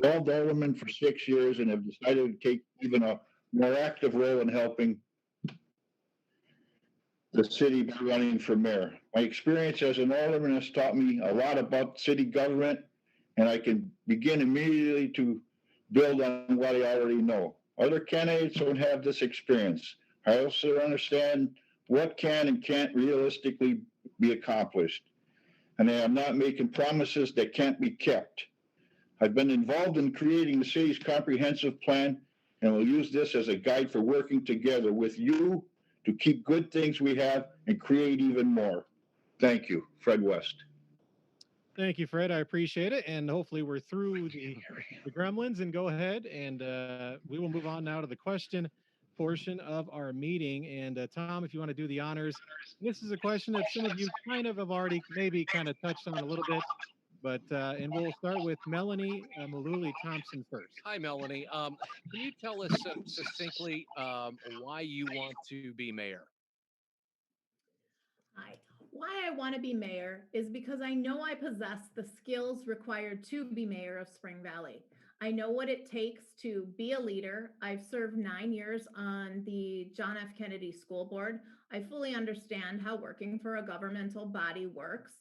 involved alderman for 6 years and have decided to take even a more active role in helping the city by running for mayor. My experience as an alderman has taught me a lot about city government, and I can begin immediately to build on what I already know. Other candidates don't have this experience. I also understand what can and can't realistically be accomplished, and I am not making promises that can't be kept. I've been involved in creating the city's comprehensive plan and will use this as a guide for working together with you to keep good things we have and create even more. Thank you, Fred West. Thank you, Fred. I appreciate it. And hopefully we're through the gremlins and go ahead and we will move on now to the question portion of our meeting. And Tom, if you want to do the honors, this is a question that some of you kind of have already maybe kind of touched on a little bit, but and we'll start with Melanie Maluli Thompson first. Hi, Melanie. Can you tell us succinctly why you want to be mayor? Hi. Why I want to be mayor is because I know I possess the skills required to be mayor of Spring Valley. I know what it takes to be a leader. I've served 9 years on the John F. Kennedy School Board. I fully understand how working for a governmental body works.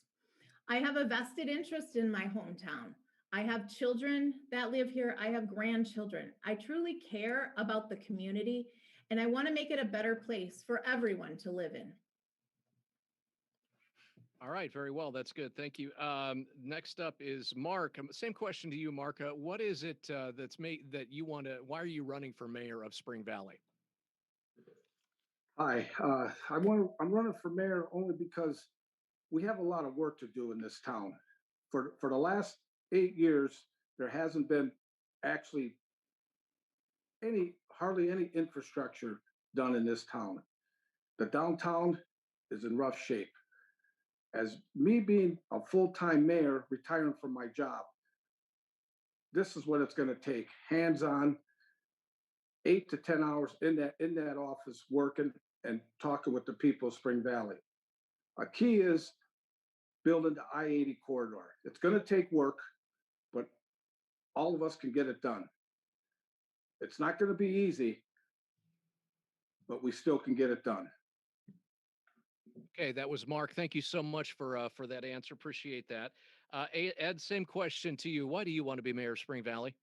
I have a vested interest in my hometown. I have children that live here. I have grandchildren. I truly care about the community, and I want to make it a better place for everyone to live in. All right, very well. That's good. Thank you. Next up is Mark. Same question to you, Mark. What is it that's made that you want to? Why are you running for mayor of Spring Valley? Hi, I'm running for mayor only because we have a lot of work to do in this town. For the last 8 years, there hasn't been actually hardly any infrastructure done in this town. The downtown is in rough shape. As me being a full-time mayor, retiring from my job, this is what it's going to take: hands-on, 8 to 10 hours in that office working and talking with the people of Spring Valley. A key is building the I-80 corridor. It's going to take work, but all of us can get it done. It's not going to be easy, but we still can get it done. Okay, that was Mark. Thank you so much for that answer. Appreciate that. Ed, same question to you. Why do you want to be mayor of Spring Valley?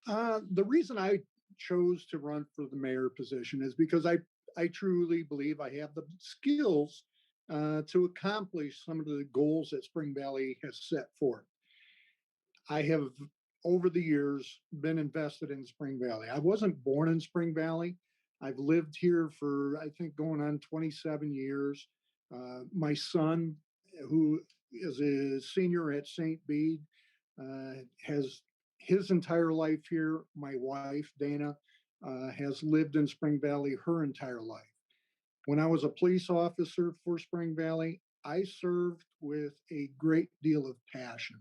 The reason I chose to run for the mayor position is because I truly believe I have the skills to accomplish some of the goals that Spring Valley has set forth. I have, over the years, been invested in Spring Valley. I wasn't born in Spring Valley. I've lived here for, I think, going on 27 years. My son, who is a senior at St. Bede, has his entire life here. My wife, Dana, has lived in Spring Valley her entire life. When I was a police officer for Spring Valley, I served with a great deal of passion.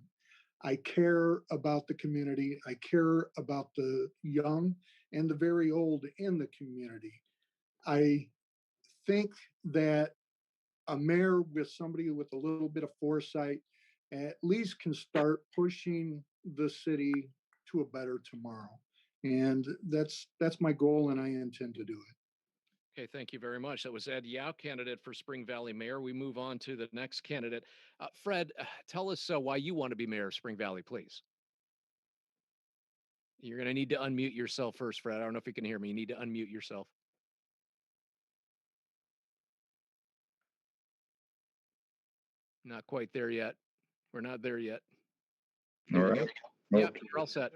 I care about the community. I care about the young and the very old in the community. I think that a mayor with somebody with a little bit of foresight at least can start pushing the city to a better tomorrow. And that's my goal, and I intend to do it. Okay, thank you very much. That was Ed Yao, candidate for Spring Valley Mayor. We move on to the next candidate. Fred, tell us why you want to be mayor of Spring Valley, please. You're going to need to unmute yourself first, Fred. I don't know if you can hear me. You need to unmute yourself. Not quite there yet. We're not there yet. All right. Yeah, you're all set.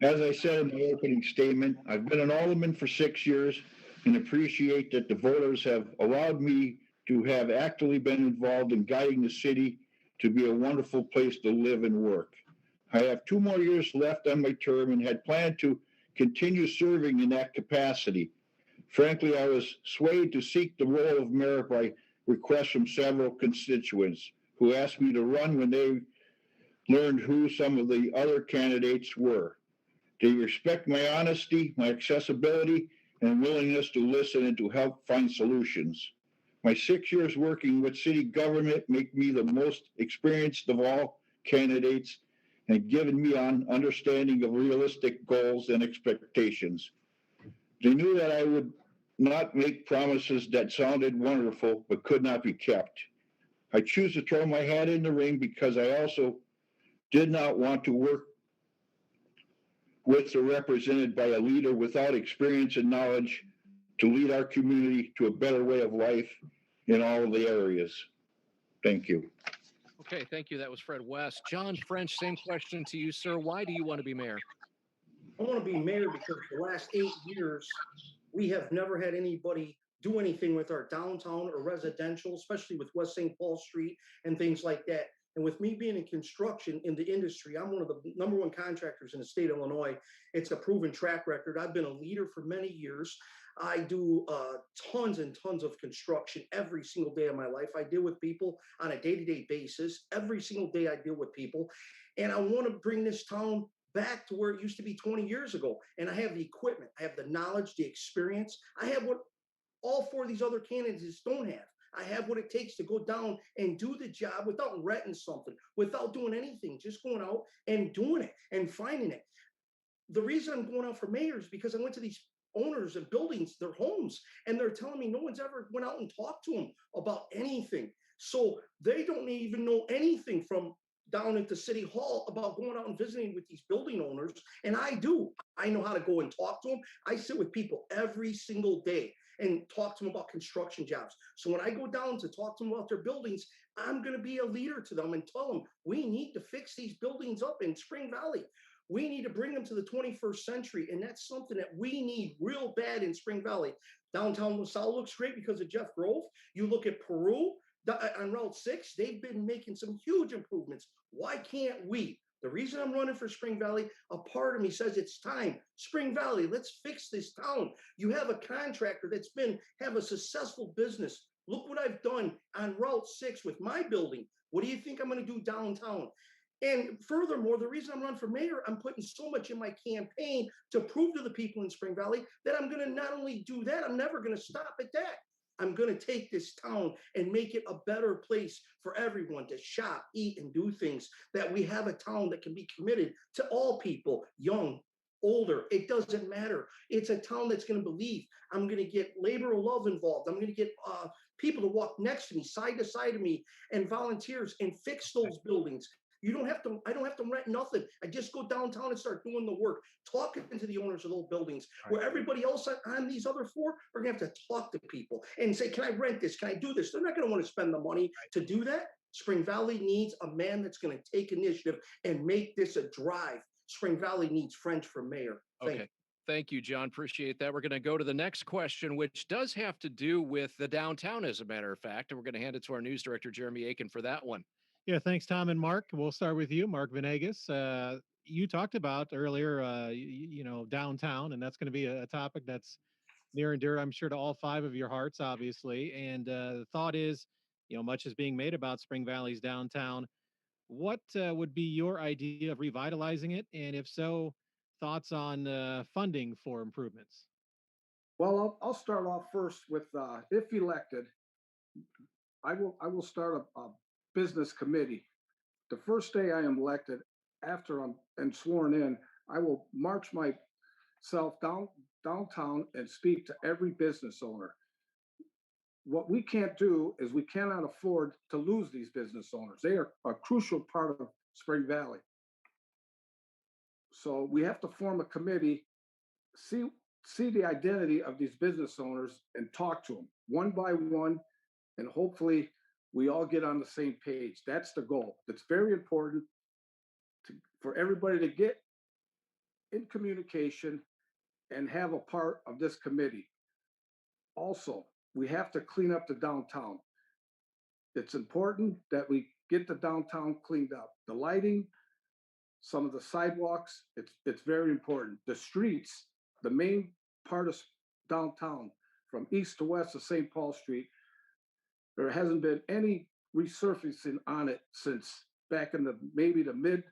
As I said in the opening statement, I've been an alderman for 6 years and appreciate that the voters have allowed me to have actively been involved in guiding the city to be a wonderful place to live and work. I have 2 more years left on my term and had planned to continue serving in that capacity. Frankly, I was swayed to seek the role of mayor by requests from several constituents who asked me to run when they learned who some of the other candidates were. They respect my honesty, my accessibility, and willingness to listen and to help find solutions. My 6 years working with city government make me the most experienced of all candidates, and given me an understanding of realistic goals and expectations. They knew that I would not make promises that sounded wonderful but could not be kept. I choose to throw my hat in the ring because I also did not want to work with or represented by a leader without experience and knowledge to lead our community to a better way of life in all of the areas. Thank you. Okay, thank you. That was Fred West. John French, same question to you, sir. Why do you want to be mayor? I want to be mayor because the last 8 years, we have never had anybody do anything with our downtown or residential, especially with West St. Paul Street and things like that. And with me being in construction in the industry, I'm one of the #1 contractors in the state of Illinois. It's a proven track record. I've been a leader for many years. I do tons and tons of construction every single day of my life. I deal with people on a day-to-day basis. Every single day I deal with people. And I want to bring this town back to where it used to be 20 years ago. And I have the equipment, I have the knowledge, the experience. I have what all 4 of these other candidates don't have. I have what it takes to go down and do the job without renting something, without doing anything, just going out and doing it and finding it. The reason I'm going out for mayor is because I went to these owners of buildings, their homes, and they're telling me no one's ever went out and talked to them about anything. So they don't even know anything from down at the city hall about going out and visiting with these building owners. And I do. I know how to go and talk to them. I sit with people every single day and talk to them about construction jobs. So when I go down to talk to them about their buildings, I'm going to be a leader to them and tell them we need to fix these buildings up in Spring Valley. We need to bring them to the 21st century. And that's something that we need real bad in Spring Valley. Downtown LaSalle looks great because of Jeff Grove. You look at Peru on Route 6, they've been making some huge improvements. Why can't we? The reason I'm running for Spring Valley, a part of me says it's time. Spring Valley, let's fix this town. You have a contractor that's have a successful business. Look what I've done on Route 6 with my building. What do you think I'm going to do downtown? And furthermore, the reason I'm running for mayor, I'm putting so much in my campaign to prove to the people in Spring Valley that I'm going to not only do that, I'm never going to stop at that. I'm going to take this town and make it a better place for everyone to shop, eat, and do things, that we have a town that can be committed to all people, young, older. It doesn't matter. It's a town that's going to believe. I'm going to get labor of love involved. I'm going to get people to walk next to me, side to side of me, and volunteers and fix those buildings. I don't have to rent nothing. I just go downtown and start doing the work, talking to the owners of those buildings, where everybody else on these other 4 are gonna have to talk to people and say, can I rent this? Can I do this? They're not gonna want to spend the money to do that. Spring Valley needs a man that's gonna take initiative and make this a drive. Spring Valley needs French for mayor. Okay. Thank you, John. Appreciate that. We're going to go to the next question, which does have to do with the downtown, as a matter of fact. And we're going to hand it to our news director, Jeremy Aiken, for that one. Yeah, thanks, Tom and Mark. We'll start with you, Mark Venegas. You talked about earlier, downtown, and that's going to be a topic that's near and dear, I'm sure, to all 5 of your hearts, obviously. And the thought is, much is being made about Spring Valley's downtown. What would be your idea of revitalizing it? And if so, thoughts on funding for improvements? Well, I'll start off first with, if elected, I will start a business committee. The first day I am elected, after I'm sworn in, I will march myself downtown and speak to every business owner. What we can't do is we cannot afford to lose these business owners. They are a crucial part of Spring Valley. So we have to form a committee, see the identity of these business owners and talk to them one by one, and hopefully we all get on the same page. That's the goal. It's very important for everybody to get in communication and have a part of this committee. Also, we have to clean up the downtown. It's important that we get the downtown cleaned up. The lighting, some of the sidewalks, it's very important. The streets, the main part of downtown, from east to west of St. Paul Street, there hasn't been any resurfacing on it since back in maybe the mid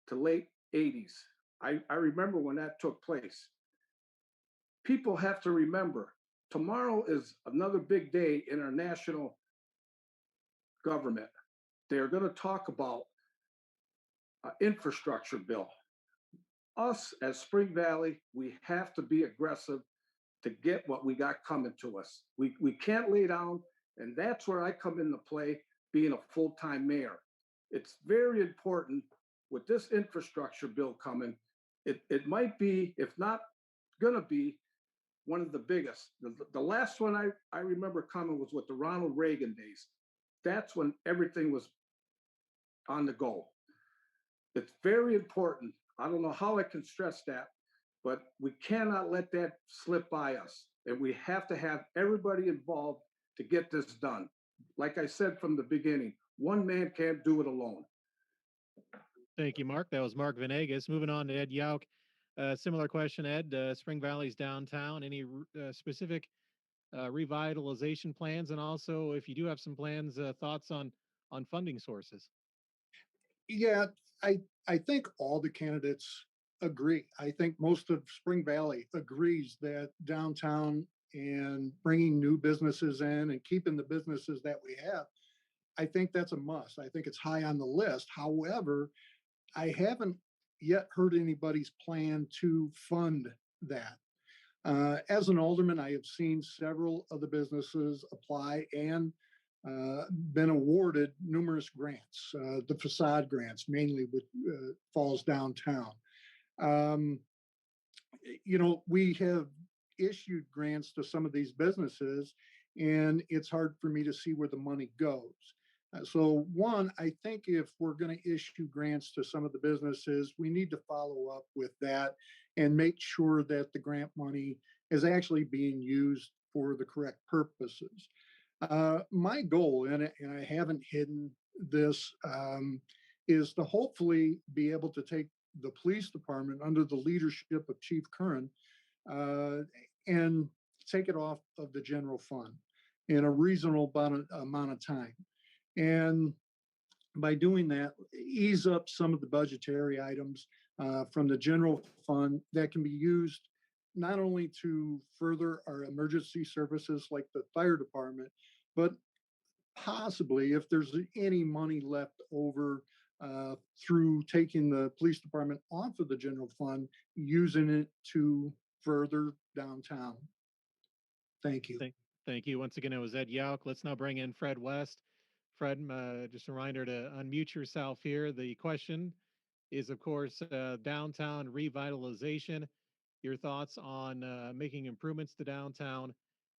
to late 80s. I remember when that took place. People have to remember, tomorrow is another big day in our national government. They're going to talk about infrastructure bill. Us as Spring Valley, we have to be aggressive to get what we got coming to us. We can't lay down, and that's where I come into play, being a full-time mayor. It's very important with this infrastructure bill coming. It might be, if not gonna be, one of the biggest. The last one I remember coming was with the Ronald Reagan days. That's when everything was on the go. It's very important. I don't know how I can stress that, but we cannot let that slip by us. And we have to have everybody involved to get this done. Like I said from the beginning, one man can't do it alone. Thank you, Mark. That was Mark Venegas. Moving on to Ed Yauk. Similar question, Ed. Spring Valley's downtown. Any specific revitalization plans, and also if you do have some plans, thoughts on funding sources? Yeah, I think all the candidates agree. I think most of Spring Valley agrees that downtown and bringing new businesses in and keeping the businesses that we have, I think that's a must. I think it's high on the list. However, I haven't yet heard anybody's plan to fund that. As an alderman, I have seen several of the businesses apply and been awarded numerous grants, the facade grants, mainly with falls downtown. Um, we have issued grants to some of these businesses, and it's hard for me to see where the money goes. So one, I think if we're going to issue grants to some of the businesses, we need to follow up with that and make sure that the grant money is actually being used for the correct purposes. My goal, and I haven't hidden this, is to hopefully be able to take the police department under the leadership of Chief Curran and take it off of the general fund in a reasonable amount of time. And by doing that, ease up some of the budgetary items from the general fund that can be used not only to further our emergency services like the fire department, but possibly if there's any money left over through taking the police department off of the general fund, using it to further downtown. Thank you. Thank you. Once again, it was Ed Yauk. Let's now bring in Fred West. Fred, just a reminder to unmute yourself here. The question is, of course, downtown revitalization. Your thoughts on making improvements to downtown,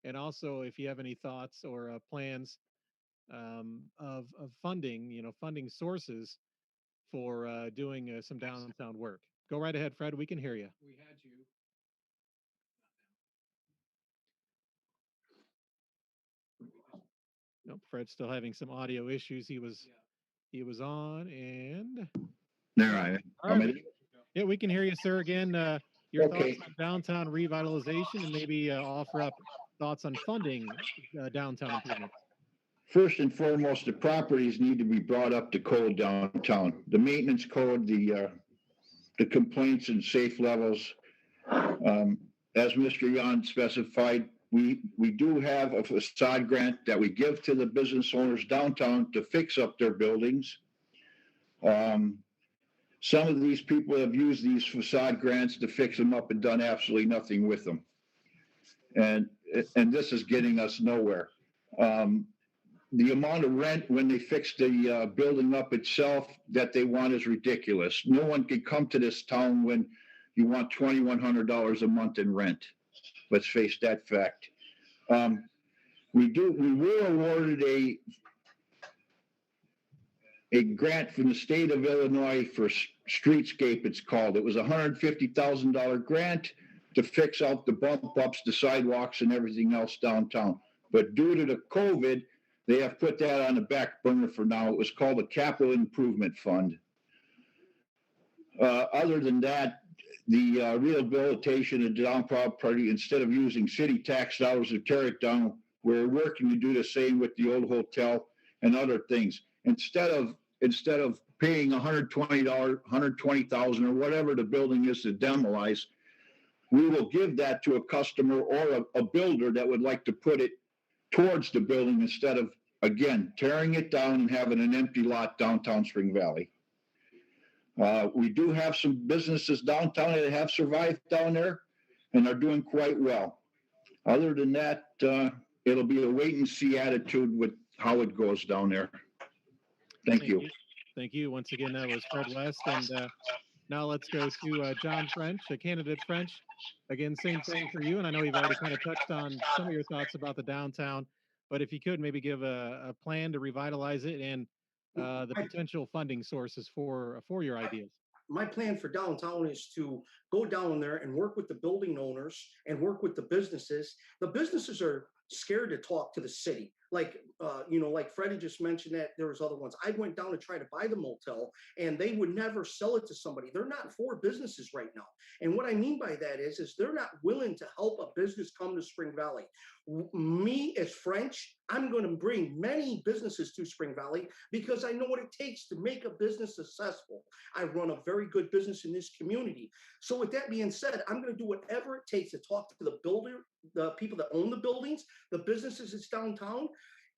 and also if you have any thoughts or plans of funding, funding sources for doing some downtown work. Go right ahead, Fred. We can hear you. We had you. Nope, Fred's still having some audio issues. He was on, and There I am. all right, yeah, we can hear you, sir. Again, your Okay. thoughts on downtown revitalization, and maybe offer up thoughts on funding downtown improvements. First and foremost, the properties need to be brought up to code downtown. The maintenance code, the complaints and safe levels. As Mr. Yan specified, we do have a facade grant that we give to the business owners downtown to fix up their buildings. Some of these people have used these facade grants to fix them up and done absolutely nothing with them. And this is getting us nowhere. The amount of rent when they fix the building up itself that they want is ridiculous. No one can come to this town when you want $2,100 a month in rent. Let's face that fact. We were awarded a grant from the state of Illinois for streetscape, it's called. It was a $150,000 grant to fix out the bump ups, the sidewalks, and everything else downtown. But due to the COVID, they have put that on the back burner for now. It was called the Capital Improvement Fund. Other than that, the rehabilitation of the downtown property, instead of using city tax dollars to tear it down, we're working to do the same with the old hotel and other things. Instead of paying $120, $120,000 or whatever the building is to demolish, we will give that to a customer or a builder that would like to put it towards the building instead of, again, tearing it down and having an empty lot downtown Spring Valley. We do have some businesses downtown that have survived down there and are doing quite well. Other than that, it'll be a wait and see attitude with how it goes down there. Thank you. you. Thank you. Once again, that was Fred West. And now let's go to John French, a candidate French. Again, same thing for you. And I know you've already kind of touched on some of your thoughts about the downtown, but if you could maybe give a plan to revitalize it and the My, potential funding sources for your ideas. my plan for downtown is to go down there and work with the building owners and work with the businesses. The businesses are scared to talk to the city. Like Freddie just mentioned that there was other ones. I went down to try to buy the motel and they would never sell it to somebody. They're not for businesses right now. And what I mean by that is they're not willing to help a business come to Spring Valley. Me as French, I'm going to bring many businesses to Spring Valley because I know what it takes to make a business successful. I run a very good business in this community. So with that being said, I'm going to do whatever it takes to talk to the builder, the people that own the buildings, the businesses that's downtown,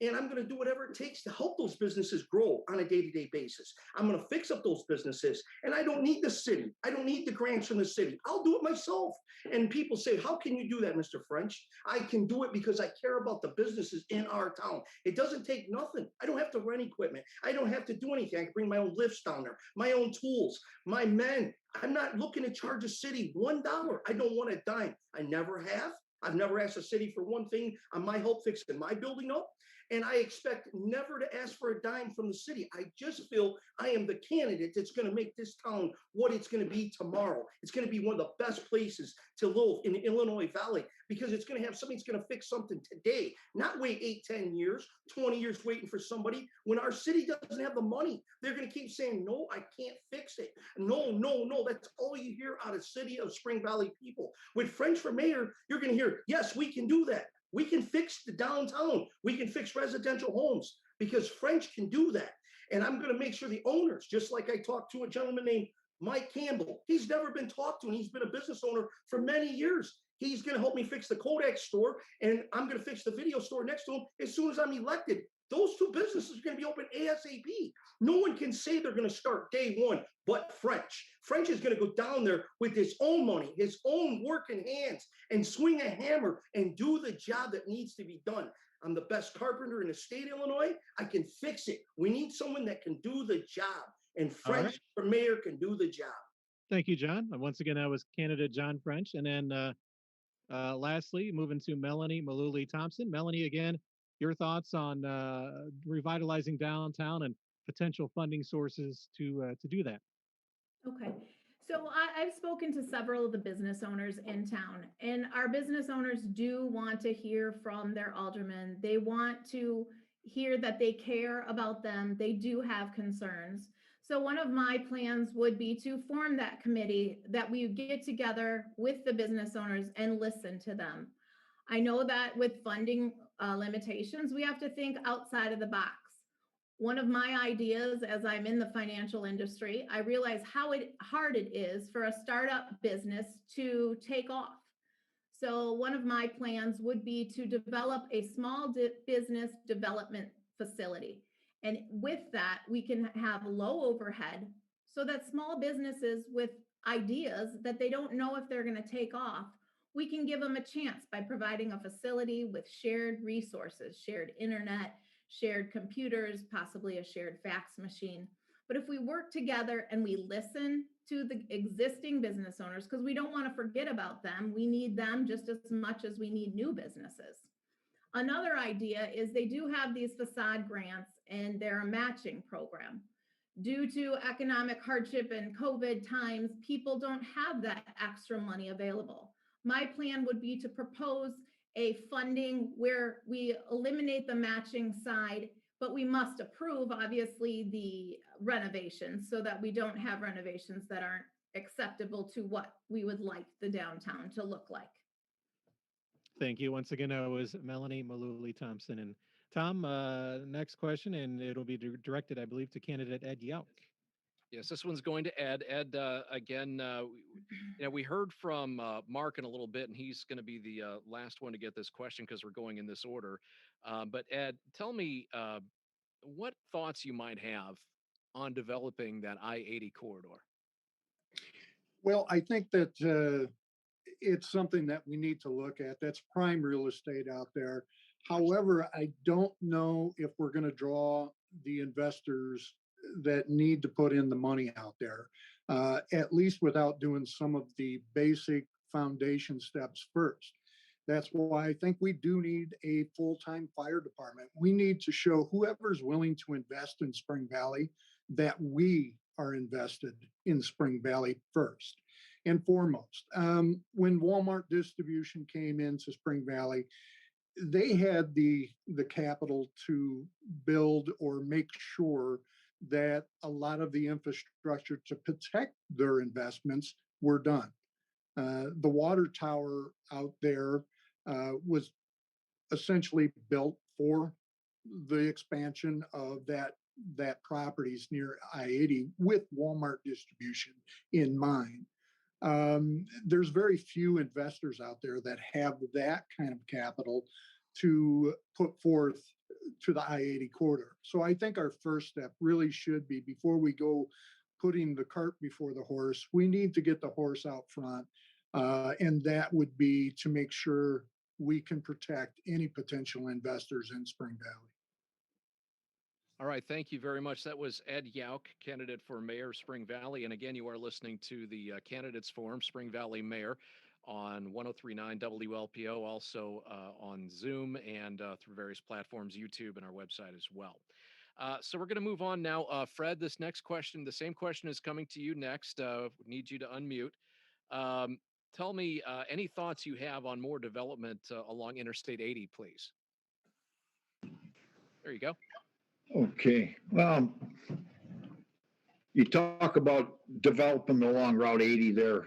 and I'm going to do whatever it takes to help those businesses grow on a day-to-day basis. I'm going to fix up those businesses, and I don't need the city. I don't need the grants from the city. I'll do it myself. And people say, how can you do that, Mr. French? I can do it because I care about the businesses in our town. It doesn't take nothing. I don't have to rent equipment. I don't have to do anything. I can bring my own lifts down there, my own tools, my men. I'm not looking to charge a city $1. I don't want a dime. I never have. I've never asked the city for one thing on my help fixing my building up. And I expect never to ask for a dime from the city. I just feel I am the candidate that's going to make this town what it's going to be tomorrow. It's going to be one of the best places to live in the Illinois Valley because it's going to have somebody's going to fix something today, not wait 8, 10 years, 20 years waiting for somebody. When our city doesn't have the money, they're going to keep saying, no, I can't fix it. No, no, no. That's all you hear out of city of Spring Valley people. With French for mayor, you're going to hear, yes, we can do that. We can fix the downtown. We can fix residential homes because French can do that. And I'm going to make sure the owners, just like I talked to a gentleman named Mike Campbell, he's never been talked to and he's been a business owner for many years. He's going to help me fix the Kodak store and I'm going to fix the video store next to him as soon as I'm elected. Those two businesses are going to be open ASAP. No one can say they're going to start day one, but French. French is going to go down there with his own money, his own working hands, and swing a hammer and do the job that needs to be done. I'm the best carpenter in the state of Illinois. I can fix it. We need someone that can do the job, and French for mayor can do the job. Thank you, John. And once again, that was candidate John French. And then lastly, moving to Melanie Malooly Thompson. Melanie, again, your thoughts on revitalizing downtown and potential funding sources to do that. Okay. So I've spoken to several of the business owners in town, and our business owners do want to hear from their aldermen. They want to hear that they care about them. They do have concerns. So one of my plans would be to form that committee that we get together with the business owners and listen to them. I know that with funding limitations, we have to think outside of the box. One of my ideas as I'm in the financial industry, I realize how hard it is for a startup business to take off. So one of my plans would be to develop a small business development facility. And with that, we can have low overhead so that small businesses with ideas that they don't know if they're going to take off, we can give them a chance by providing a facility with shared resources, shared internet, shared computers, possibly a shared fax machine. But if we work together and we listen to the existing business owners, because we don't want to forget about them, we need them just as much as we need new businesses. Another idea is they do have these facade grants and they're a matching program. Due to economic hardship and COVID times, people don't have that extra money available. My plan would be to propose a funding where we eliminate the matching side, but we must approve, obviously, the renovations so that we don't have renovations that aren't acceptable to what we would like the downtown to look like. Thank you. Once again, that was Melanie Malooly Thompson. And Tom, next question, and it'll be directed, I believe, to candidate Ed Yauk. Yes, this one's going to Ed. Ed, again, we heard from Mark in a little bit, and he's going to be the last one to get this question because we're going in this order. But Ed, tell me what thoughts you might have on developing that I-80 corridor? Well, I think that it's something that we need to look at. That's prime real estate out there. However, I don't know if we're going to draw the investors that need to put in the money out there, at least without doing some of the basic foundation steps first. That's why I think we do need a full-time fire department. We need to show whoever's willing to invest in Spring Valley that we are invested in Spring Valley first and foremost. When Walmart distribution came into Spring Valley, they had the capital to build or make sure that a lot of the infrastructure to protect their investments were done. The water tower out there was essentially built for the expansion of that properties near I-80 with Walmart distribution in mind. There's very few investors out there that have that kind of capital to put forth to the I-80 corridor. So I think our first step really should be, before we go putting the cart before the horse, we need to get the horse out front. And that would be to make sure we can protect any potential investors in Spring Valley. All right, thank you very much. That was Ed Yauk, candidate for mayor of Spring Valley. And again, you are listening to the Candidates Forum, Spring Valley Mayor, on 1039 WLPO, also on Zoom and through various platforms, YouTube, and our website as well. So we're going to move on now. Fred, this next question, the same question is coming to you next. Need you to unmute. Tell me any thoughts you have on more development along Interstate 80, please. There you go. Okay, well, you talk about developing along Route 80 there.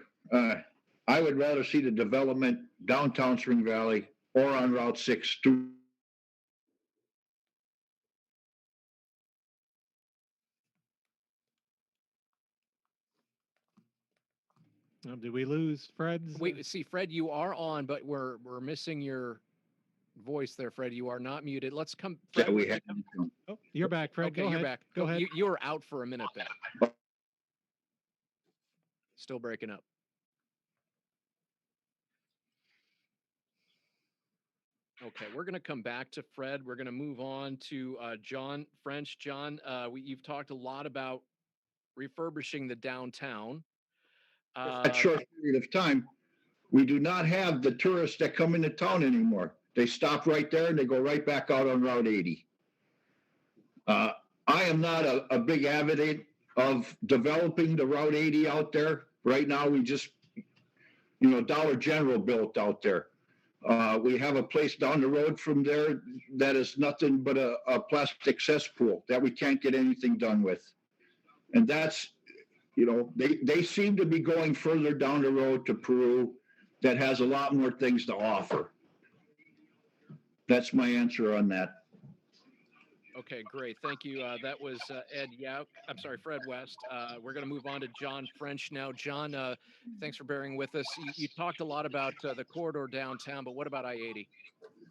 I would rather see the development downtown Spring Valley or on Route 6 through. Did we lose Fred's? Wait, see, Fred, you are on, but we're missing your voice there, Fred. You are not muted. Let's come. Fred, That we had. Oh, you're back, Fred. Okay, Go you're ahead. back. Go ahead. You were out for a minute there. Still breaking up. Okay, we're going to come back to Fred. We're going to move on to John French. John, you've talked a lot about refurbishing the downtown. A short period of time, we do not have the tourists that come into town anymore. They stop right there and they go right back out on Route 80. I am not a big advocate of developing the Route 80 out there. Right now, we just, Dollar General built out there. We have a place down the road from there that is nothing but a plastic cesspool that we can't get anything done with. And that's, they seem to be going further down the road to Peru that has a lot more things to offer. That's my answer on that. Okay, great. Thank you. That was Ed Yauk. I'm sorry, Fred West. We're going to move on to John French now. John, thanks for bearing with us. You talked a lot about the corridor downtown, but what about I-80?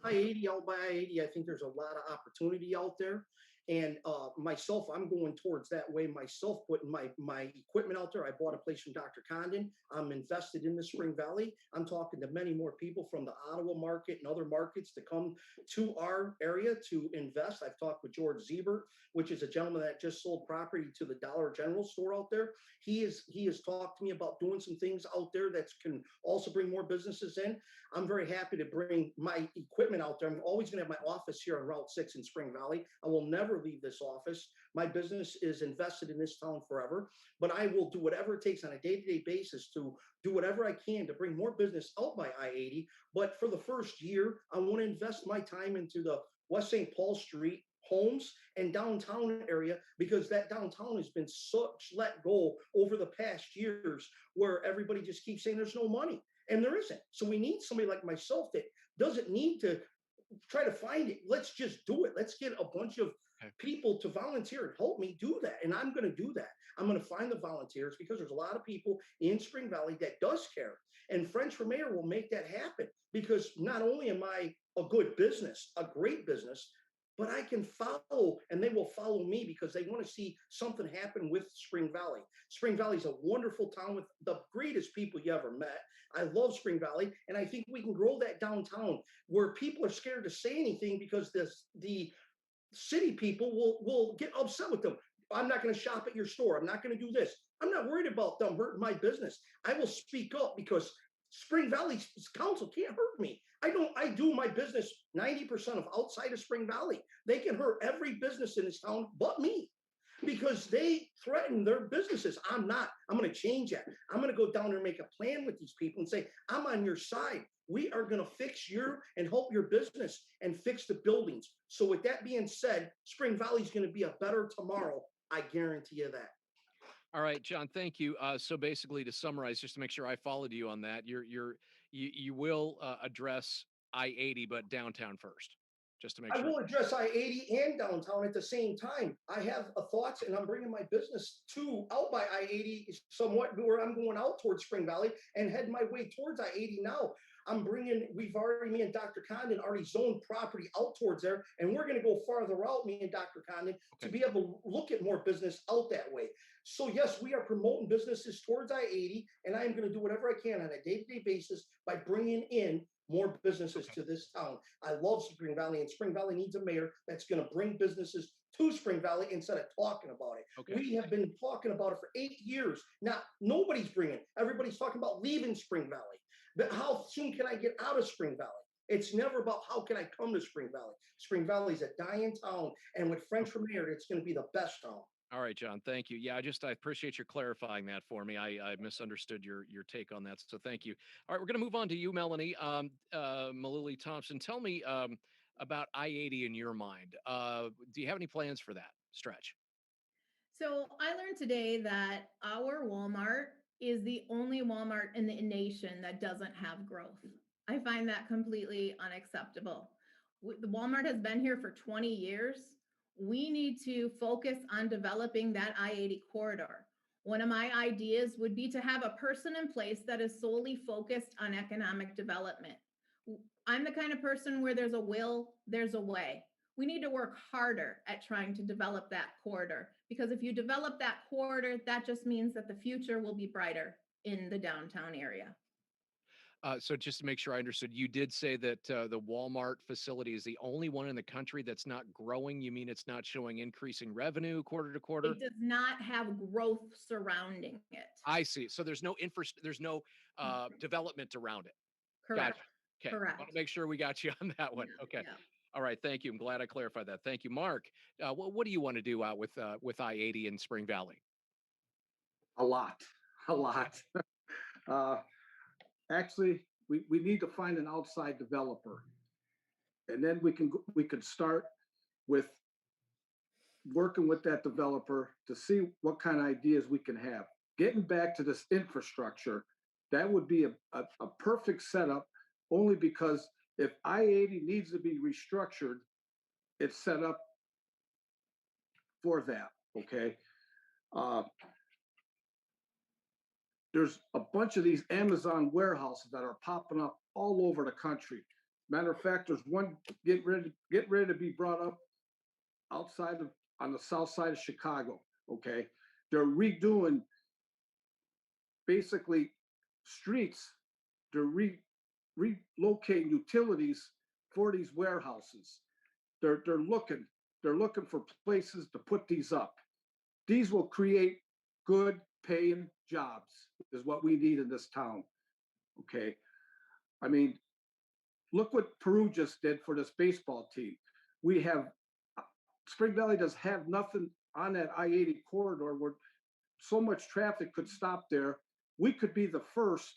I-80, out by I-80, I think there's a lot of opportunity out there. And myself, I'm going towards that way myself, putting my equipment out there. I bought a place from Dr. Condon. I'm invested in the Spring Valley. I'm talking to many more people from the Ottawa market and other markets to come to our area to invest. I've talked with George Siebert, which is a gentleman that just sold property to the Dollar General store out there. He has talked to me about doing some things out there that can also bring more businesses in. I'm very happy to bring my equipment out there. I'm always going to have my office here on Route 6 in Spring Valley. I will never leave this office. My business is invested in this town forever, but I will do whatever it takes on a day-to-day basis to do whatever I can to bring more business out by I-80. But for the first year, I want to invest my time into the West St. Paul Street homes and downtown area, because that downtown has been such let go over the past years, where everybody just keeps saying there's no money, and there isn't. So we need somebody like myself that doesn't need to try to find it. Let's just do it. Let's get a bunch of people to volunteer and help me do that. And I'm going to do that. I'm going to find the volunteers, because there's a lot of people in Spring Valley that does care. And French for Mayor will make that happen, because not only am I a good business, a great business, but I can follow, and they will follow me because they want to see something happen with Spring Valley. Spring Valley is a wonderful town with the greatest people you ever met. I love Spring Valley, and I think we can grow that downtown where people are scared to say anything because the city people will get upset with them. I'm not going to shop at your store. I'm not going to do this. I'm not worried about them hurting my business. I will speak up because Spring Valley Council can't hurt me. I do my business 90% of outside of Spring Valley. They can hurt every business in this town but me because they threaten their businesses. I'm not. I'm going to change that. I'm going to go down there and make a plan with these people and say, I'm on your side. We are going to fix your and help your business and fix the buildings. So with that being said, Spring Valley is going to be a better tomorrow. I guarantee you that. All right, John, thank you. So basically, to summarize, just to make sure I followed you on that, you will address I-80, but downtown first, just to make I sure. will address I-80 and downtown at the same time. I have thoughts, and I'm bringing my business to out by I-80 somewhat where I'm going out towards Spring Valley and heading my way towards I-80 now. Me and Dr. Condon already zoned property out towards there, and we're going to go farther out, me and Dr. Condon, to be able to look at more business out that way. So yes, we are promoting businesses towards I-80, and I am going to do whatever I can on a day-to-day basis by bringing in more businesses to this town. I love Spring Valley, and Spring Valley needs a mayor that's going to bring businesses to Spring Valley instead of talking about it. Okay. We have been talking about it for 8 years. Now, nobody's bringing. Everybody's talking about leaving Spring Valley. But how soon can I get out of Spring Valley? It's never about how can I come to Spring Valley. Spring Valley is a dying town, and with French for mayor, it's going to be the best town. All right, John, thank you. Yeah, I appreciate your clarifying that for me. I misunderstood your take on that, so thank you. All right, we're going to move on to you, Melanie. Malili Thompson, tell me about I-80 in your mind. Do you have any plans for that stretch? So I learned today that our Walmart is the only Walmart in the nation that doesn't have growth. I find that completely unacceptable. The Walmart has been here for 20 years. We need to focus on developing that I-80 corridor. One of my ideas would be to have a person in place that is solely focused on economic development. I'm the kind of person where there's a will, there's a way. We need to work harder at trying to develop that corridor, because if you develop that corridor, that just means that the future will be brighter in the downtown area. So just to make sure I understood, you did say that the Walmart facility is the only one in the country that's not growing. You mean it's not showing increasing revenue quarter to quarter? It does not have growth surrounding it. I see. So there's no there's no development around it. Correct. Gotcha. Okay. Correct. Want to make sure we got you on that one. Okay. Yeah. All right. Thank you. I'm glad I clarified that. Thank you, Mark. What do you want to do out with I-80 in Spring Valley? A lot. uh, Actually, we need to find an outside developer, and then we could start with working with that developer to see what kind of ideas we can have. Getting back to this infrastructure, that would be a perfect setup, only because if I-80 needs to be restructured, it's set up for that. Okay. There's a bunch of these Amazon warehouses that are popping up all over the country. Matter of fact, there's one get ready to be brought up on the south side of Chicago. Okay, they're redoing basically streets. They're relocating utilities for these warehouses. They're looking for places to put these up. These will create good paying jobs is what we need in this town. Okay. I mean, look what Peru just did for this baseball team. We have Spring Valley does have nothing on that I-80 corridor where so much traffic could stop there. We could be the first.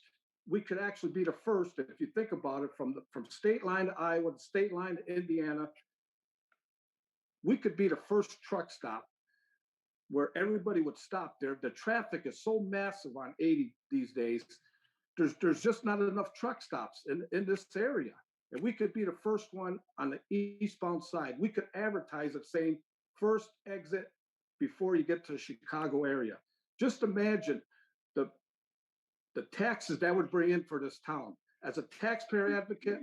We could actually be the first, if you think about it, from state line to Iowa, the state line to Indiana. We could be the first truck stop where everybody would stop there. The traffic is so massive on 80 these days. There's just not enough truck stops in this area. And we could be the first one on the eastbound side. We could advertise it saying first exit before you get to the Chicago area. Just imagine the taxes that would bring in for this town. As a taxpayer advocate,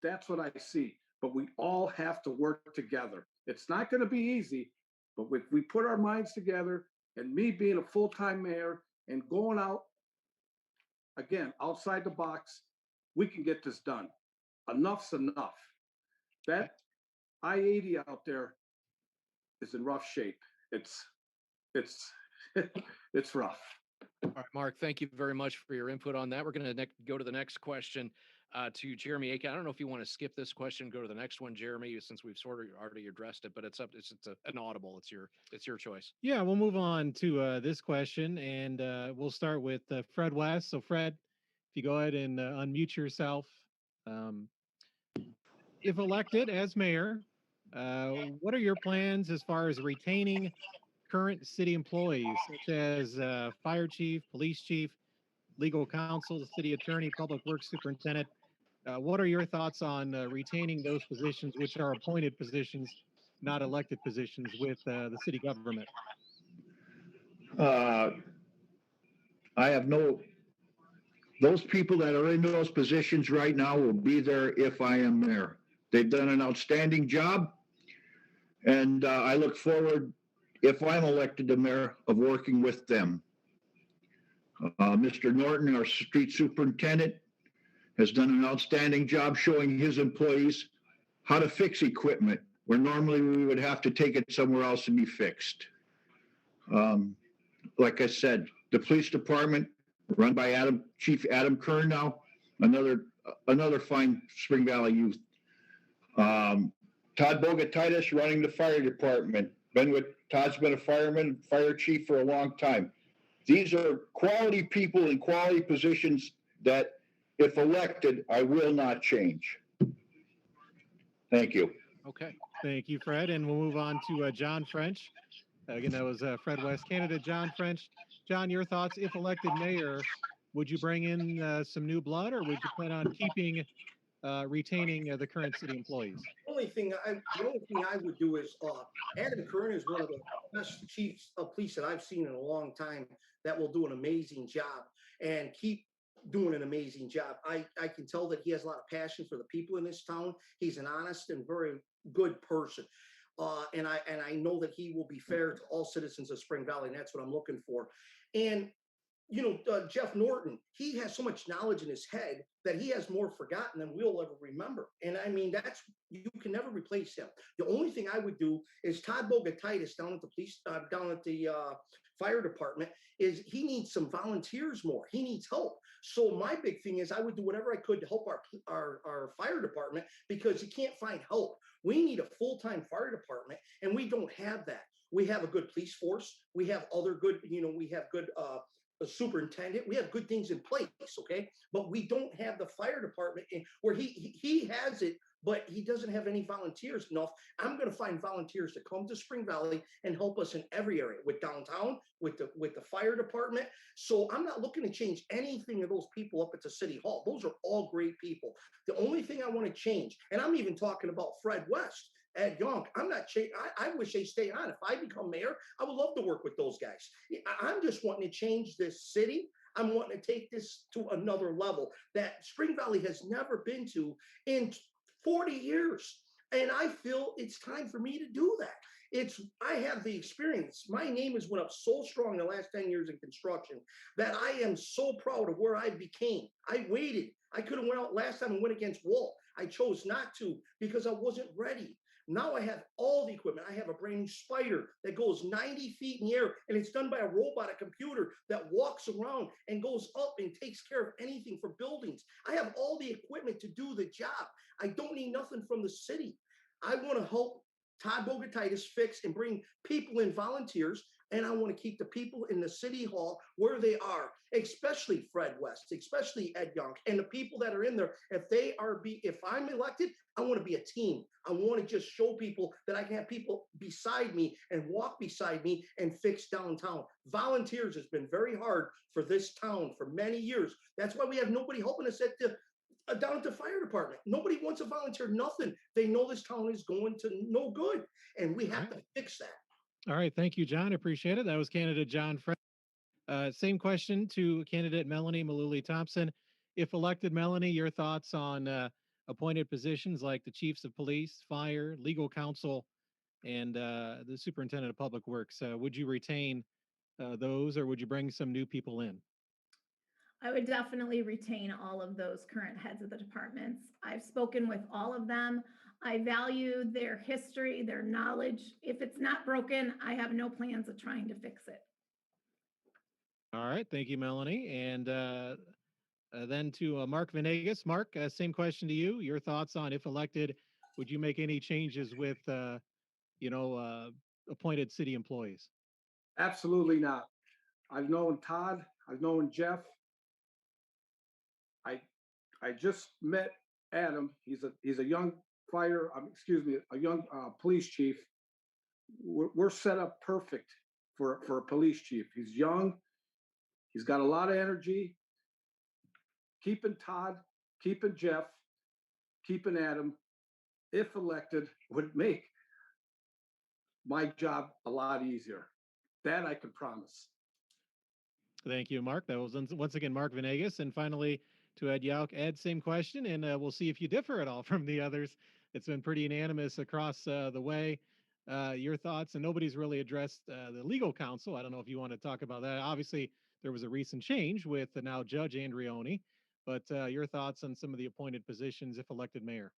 that's what I see. But we all have to work together. It's not going to be easy, but if we put our minds together, and me being a full-time mayor and going out again outside the box, we can get this done. Enough's enough. That I-80 out there is in rough shape. It's it's rough. All right, Mark, thank you very much for your input on that. We're going to go to the next question to Jeremy Aiken. I don't know if you want to skip this question, go to the next one, Jeremy, since we've sort of already addressed it, but it's an audible. It's your choice. Yeah, we'll move on to this question, and we'll start with Fred West. So, Fred, if you go ahead and unmute yourself. Um, if elected as mayor, what are your plans as far as retaining current city employees, such as fire chief, police chief, legal counsel, the city attorney, public works superintendent? What are your thoughts on retaining those positions, which are appointed positions, not elected positions, with the city government? Uh, I have no, those people that are in those positions right now will be there if I am mayor. They've done an outstanding job, and I look forward, if I'm elected to mayor, of working with them. Mr. Norton, our street superintendent, has done an outstanding job showing his employees how to fix equipment where normally we would have to take it somewhere else and be fixed. Like I said, the police department, run by Chief Adam Kern now, another fine Spring Valley youth. Todd Bogatitis running the fire department. Todd's been a fireman, fire chief for a long time. These are quality people in quality positions that, if elected, I will not change. Thank you. Okay. Thank you, Fred. And we'll move on to John French. Again, that was Fred West candidate, John French. John, your thoughts, if elected mayor, would you bring in some new blood, or would you plan on retaining the current city employees? The only thing I would do is Adam Kern is one of the best chiefs of police that I've seen in a long time that will do an amazing job and keep doing an amazing job. I can tell that he has a lot of passion for the people in this town. He's an honest and very good person. And I know that he will be fair to all citizens of Spring Valley, and that's what I'm looking for. And Jeff Norton, he has so much knowledge in his head that he has more forgotten than we'll ever remember. And I mean, you can never replace him. The only thing I would do is Todd Bogatitis down at the fire department is he needs some volunteers more. He needs help. So my big thing is I would do whatever I could to help our fire department because he can't find help. We need a full-time fire department, and we don't have that. We have a good police force. We have other good, we have good a superintendent. We have good things in place, okay? But we don't have the fire department where he has it, but he doesn't have any volunteers enough. I'm going to find volunteers to come to Spring Valley and help us in every area, with downtown, with the fire department. So I'm not looking to change anything of those people up at the city hall. Those are all great people. The only thing I want to change, and I'm even talking about Fred West, Ed Young. I'm not. I wish they stay on. If I become mayor, I would love to work with those guys. I'm just wanting to change this city. I'm wanting to take this to another level that Spring Valley has never been to in 40 years. And I feel it's time for me to do that. I have the experience. My name has went up so strong in the last 10 years in construction that I am so proud of where I became. I waited. I could have went out last time and went against Walt. I chose not to because I wasn't ready. Now I have all the equipment. I have a brand new Spider that goes 90 feet in the air, and it's done by a robotic computer that walks around and goes up and takes care of anything for buildings. I have all the equipment to do the job. I don't need nothing from the city. I want to help Todd Bogatitis fix and bring people in, volunteers, and I want to keep the people in the city hall where they are, especially Fred West, especially Ed Young, and the people that are in there. If I'm elected, I want to be a team. I want to just show people that I can have people beside me and walk beside me and fix downtown. Volunteers has been very hard for this town for many years. That's why we have nobody helping us down at the fire department. Nobody wants to volunteer, nothing. They know this town is going to no good, and we have to fix that. All right. Thank you, John. Appreciate it. That was candidate John French. Same question to candidate Melanie Malooly Thompson. If elected, Melanie, your thoughts on appointed positions like the chiefs of police, fire, legal counsel, and the superintendent of public works. Would you retain those, or would you bring some new people in? I would definitely retain all of those current heads of the departments. I've spoken with all of them. I value their history, their knowledge. If it's not broken, I have no plans of trying to fix it. All right, thank you, Melanie. And then to Mark Venegas. Mark, same question to you. Your thoughts on, if elected, would you make any changes with, you know, uh, appointed city employees? Absolutely not. I've known Todd, I've known Jeff. I I just met Adam. He's a young excuse me, a young police chief. We're set up perfect for a police chief. He's young. He's got a lot of energy. Keeping Todd, keeping Jeff, keeping Adam, if elected, would make my job a lot easier. That I can promise. Thank you, Mark. That was once again Mark Venegas. And finally, to Ed Yauk. Ed, same question, and we'll see if you differ at all from the others. It's been pretty unanimous across the way. Your thoughts, and nobody's really addressed the legal counsel. I don't know if you want to talk about that. Obviously, there was a recent change with the now Judge Andreoni, but your thoughts on some of the appointed positions if elected mayor.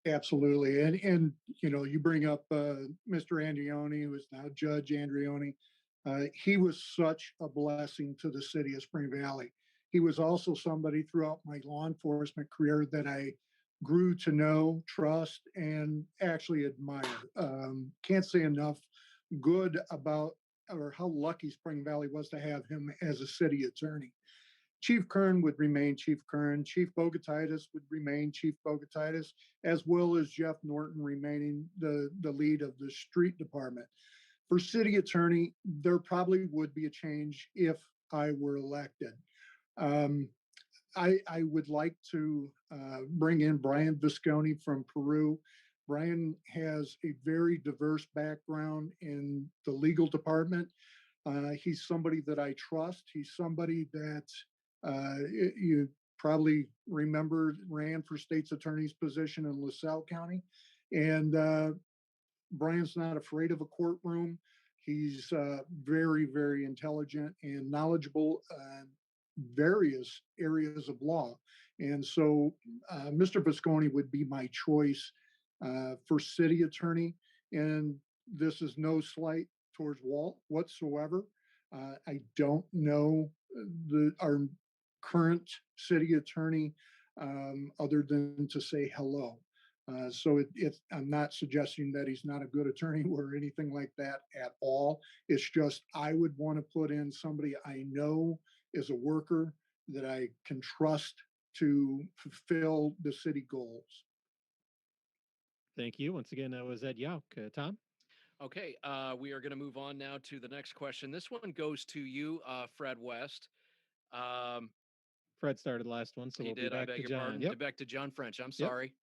Absolutely. And you know, you bring up Mr. Andreoni, who is now Judge Andreoni. He was such a blessing to the city of Spring Valley. He was also somebody throughout my law enforcement career that I grew to know, trust, and actually admire. Can't say enough good about, or how lucky Spring Valley was to have him as a city attorney. Chief Kern would remain Chief Kern. Chief Bogatitis would remain Chief Bogatitis, as well as Jeff Norton remaining the lead of the street department. For city attorney, there probably would be a change if I were elected. Um, I would like to bring in Brian Visconti from Peru. Brian has a very diverse background in the legal department. He's somebody that I trust. He's somebody that you probably remember ran for state's attorney's position in LaSalle County. And Brian's not afraid of a courtroom. He's very, very intelligent and knowledgeable in various areas of law. And so Mr. Visconti would be my choice for city attorney. And this is no slight towards Walt whatsoever. I don't know our current city attorney other than to say hello. I'm not suggesting that he's not a good attorney or anything like that at all. It's just I would want to put in somebody I know is a worker that I can trust to fulfill the city goals. Thank you. Once again, that was Ed Yauk. Tom? Okay, we are going to move on now to the next question. This one goes to you, Fred West. Um, Fred started last one, so he we'll be did. I back beg to your John. pardon. Yep. Back to John French. I'm Yep. sorry.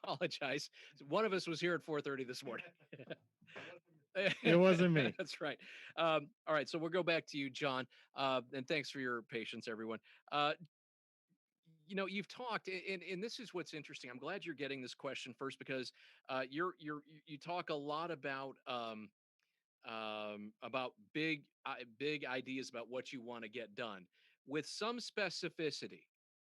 Apologize. One of us was here at 4:30 this morning. It wasn't me. That's right. All right, so we'll go back to you, John. And thanks for your patience, everyone. You've talked, and this is what's interesting. I'm glad you're getting this question first because you talk a lot about big ideas about what you want to get done with some specificity.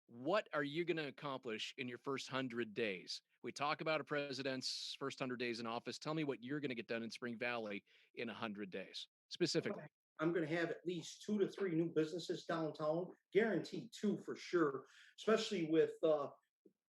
What are you going to accomplish in your first 100 days? We talk about a president's first 100 days in office. Tell me what you're going to get done in Spring Valley in 100 days specifically. I'm going to have at least 2 to 3 new businesses downtown, guaranteed 2 for sure, especially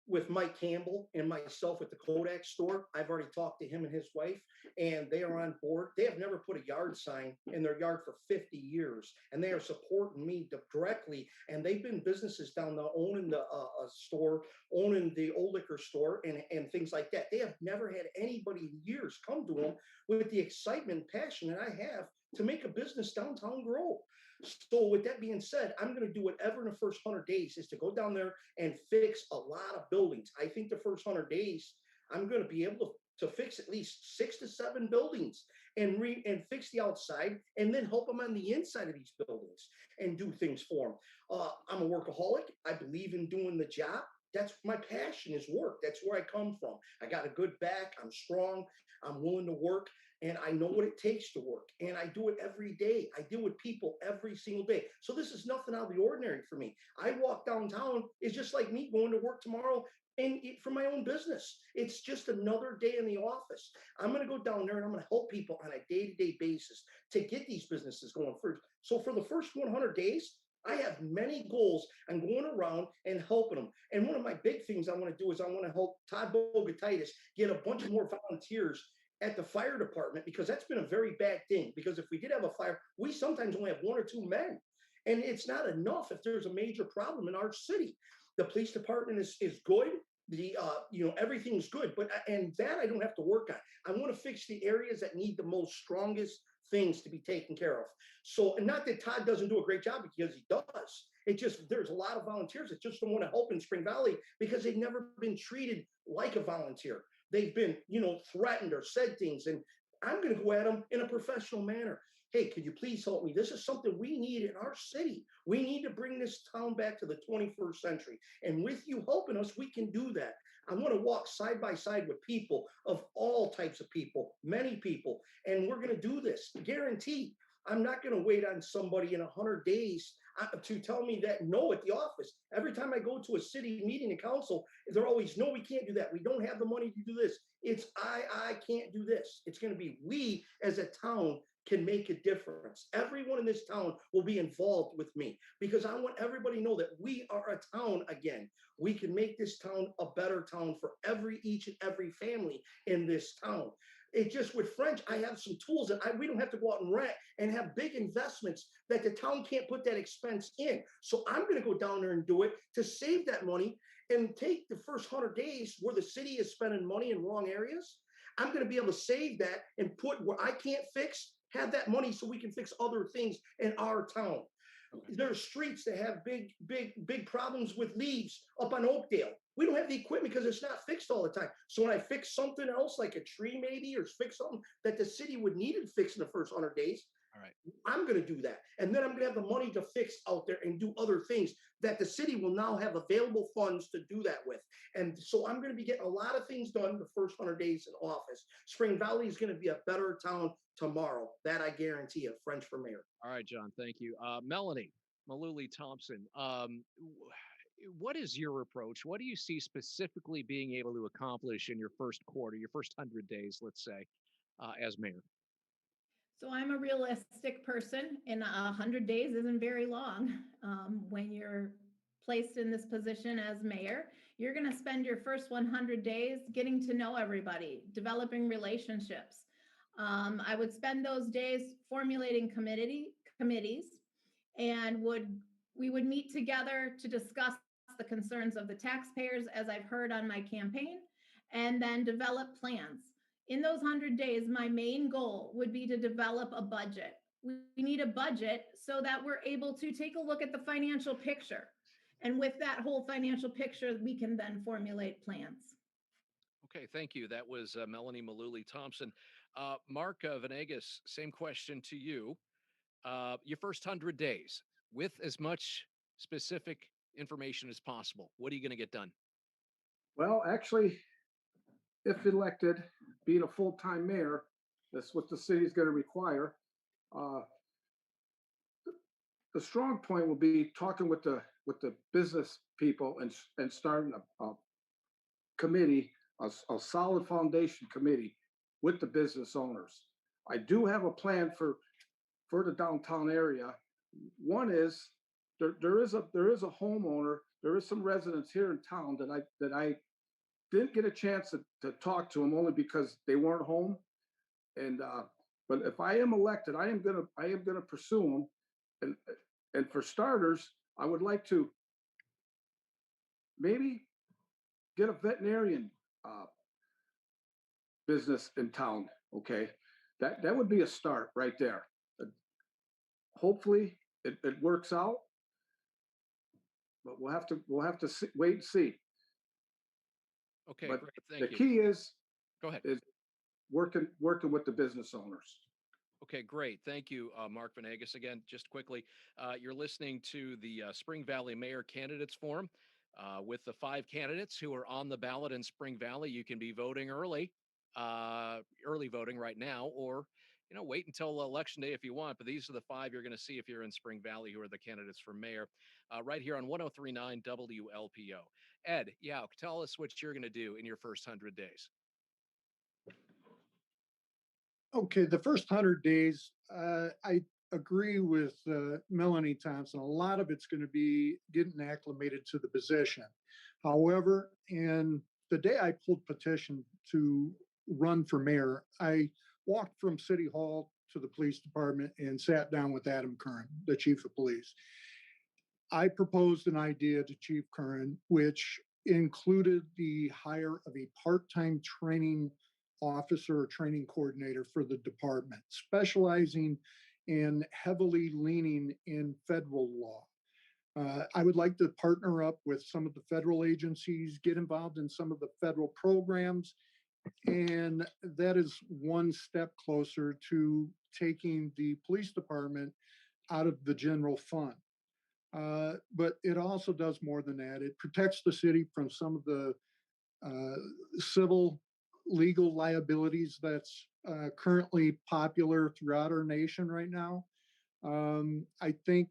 with Mike Campbell and myself at the Kodak store. I've already talked to him and his wife, and they are on board. They have never put a yard sign in their yard for 50 years, and they are supporting me directly. And they've been businesses down there owning the store, owning the old liquor store, and things like that. They have never had anybody in years come to them with the excitement and passion that I have to make a business downtown grow. So with that being said, I'm going to do whatever in the first 100 days is to go down there and fix a lot of buildings. I think the first 100 days, I'm going to be able to fix at least 6 to 7 buildings and fix the outside, and then help them on the inside of these buildings and do things for them. I'm a workaholic. I believe in doing the job. That's my passion is work. That's where I come from. I got a good back. I'm strong. I'm willing to work, and I know what it takes to work. And I do it every day. I deal with people every single day. So this is nothing out of the ordinary for me. I walk downtown. It's just like me going to work tomorrow and for my own business. It's just another day in the office. I'm going to go down there and I'm going to help people on a day-to-day basis to get these businesses going first. So for the first 100 days, I have many goals. I'm going around and helping them. And one of my big things I want to do is I want to help Todd Bogatitis get a bunch of more volunteers at the fire department, because that's been a very bad thing. Because if we did have a fire, we sometimes only have 1 or 2 men. And it's not enough if there's a major problem in our city. The police department is good. The everything's good, but and that I don't have to work on. I want to fix the areas that need the most strongest things to be taken care of. So, and not that Todd doesn't do a great job, because he does. It just, there's a lot of volunteers that just don't want to help in Spring Valley because they've never been treated like a volunteer. They've been, threatened or said things, and I'm going to go at them in a professional manner. Hey, could you please help me? This is something we need in our city. We need to bring this town back to the 21st century. And with you helping us, we can do that. I want to walk side by side with people of all types of people, many people, and we're going to do this. Guaranteed. I'm not going to wait on somebody in 100 days to tell me that no at the office. Every time I go to a city meeting and council, they're always, no, we can't do that. We don't have the money to do this. It's I can't do this. It's going to be we as a town can make a difference. Everyone in this town will be involved with me, because I want everybody to know that we are a town again. We can make this town a better town for each and every family in this town. It just, with French, I have some tools that we don't have to go out and rent and have big investments that the town can't put that expense in. So I'm going to go down there and do it to save that money and take the first 100 days where the city is spending money in wrong areas. I'm going to be able to save that and put where I can't fix, have that money so we can fix other things in our town. Okay. There are streets that have big problems with leaves up on Oakdale. We don't have the equipment because it's not fixed all the time. So when I fix something else, like a tree maybe, or fix something that the city would need to fix in the first 100 days, All right. I'm going to do that. And then I'm going to have the money to fix out there and do other things that the city will now have available funds to do that with. And so I'm going to be getting a lot of things done the first 100 days in office. Spring Valley is going to be a better town tomorrow. That I guarantee you. French for mayor. All right, John. Thank you. Melanie Maluli Thompson. What is your approach? What do you see specifically being able to accomplish in your first quarter, your first 100 days, let's say, as mayor? So I'm a realistic person, and 100 days isn't very long. When you're placed in this position as mayor, you're going to spend your first 100 days getting to know everybody, developing relationships. I would spend those days formulating committees, and we would meet together to discuss the concerns of the taxpayers, as I've heard on my campaign, and then develop plans. In those 100 days, my main goal would be to develop a budget. We need a budget so that we're able to take a look at the financial picture. And with that whole financial picture, we can then formulate plans. Okay, thank you. That was Melanie Maluli Thompson. Mark Venegas, same question to you. Your first 100 days, with as much specific information as possible, what are you going to get done? Well, actually, if elected, being a full-time mayor, that's what the city is going to require. Uh, the strong point will be talking with the business people and starting a committee, a solid foundation committee with the business owners. I do have a plan for the downtown area. One is there is a homeowner, there is some residents here in town that I didn't get a chance to talk to them, only because they weren't home. And but if I am elected, I am gonna pursue them. And for starters, I would like to maybe get a veterinarian business in town. Okay, that would be a start right there. Hopefully it works out, but we'll have to wait and see. Okay, But great. the Thank you. key is Go ahead. working with the business owners. Okay, great. Thank you, Mark Venegas. Again, just quickly, you're listening to the Spring Valley Mayor Candidates Forum. With the 5 candidates who are on the ballot in Spring Valley, you can be voting early voting right now, or wait until election day if you want. But these are the 5 you're going to see if you're in Spring Valley who are the candidates for mayor, right here on 1039 WLPO. Ed, yeah, tell us what you're going to do in your first 100 days. Okay, the first 100 days, I agree with Melanie Thompson. A lot of it's going to be getting acclimated to the position. However, in the day I pulled petition to run for mayor, I walked from City Hall to the police department and sat down with Adam Curran, the chief of police. I proposed an idea to Chief Curran, which included the hire of a part-time training officer or training coordinator for the department, specializing in heavily leaning in federal law. I would like to partner up with some of the federal agencies, get involved in some of the federal programs, and that is one step closer to taking the police department out of the general fund. But it also does more than that. It protects the city from some of the uh, civil legal liabilities that's currently popular throughout our nation right now. I think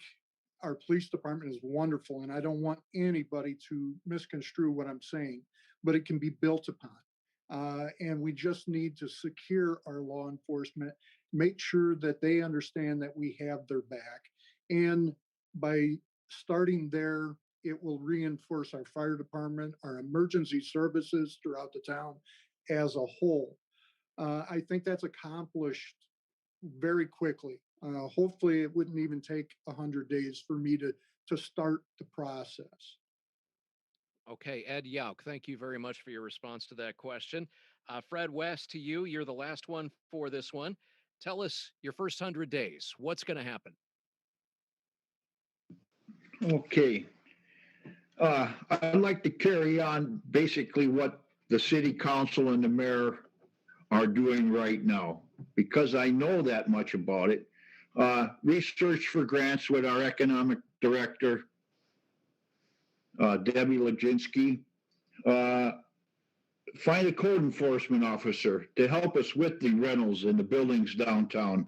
our police department is wonderful, and I don't want anybody to misconstrue what I'm saying, but it can be built upon. And we just need to secure our law enforcement, make sure that they understand that we have their back. And by starting there, it will reinforce our fire department, our emergency services throughout the town as a whole. I think that's accomplished very quickly. Hopefully, it wouldn't even take 100 days for me to start the process. Okay, Ed Yauk, thank you very much for your response to that question. Fred West, to you, you're the last one for this one. Tell us your first 100 days. What's going to happen? Okay. I'd like to carry on basically what the city council and the mayor are doing right now because I know that much about it. Research for grants with our economic director, Debbie Lajinsky. Uh, Find a code enforcement officer to help us with the rentals in the buildings downtown.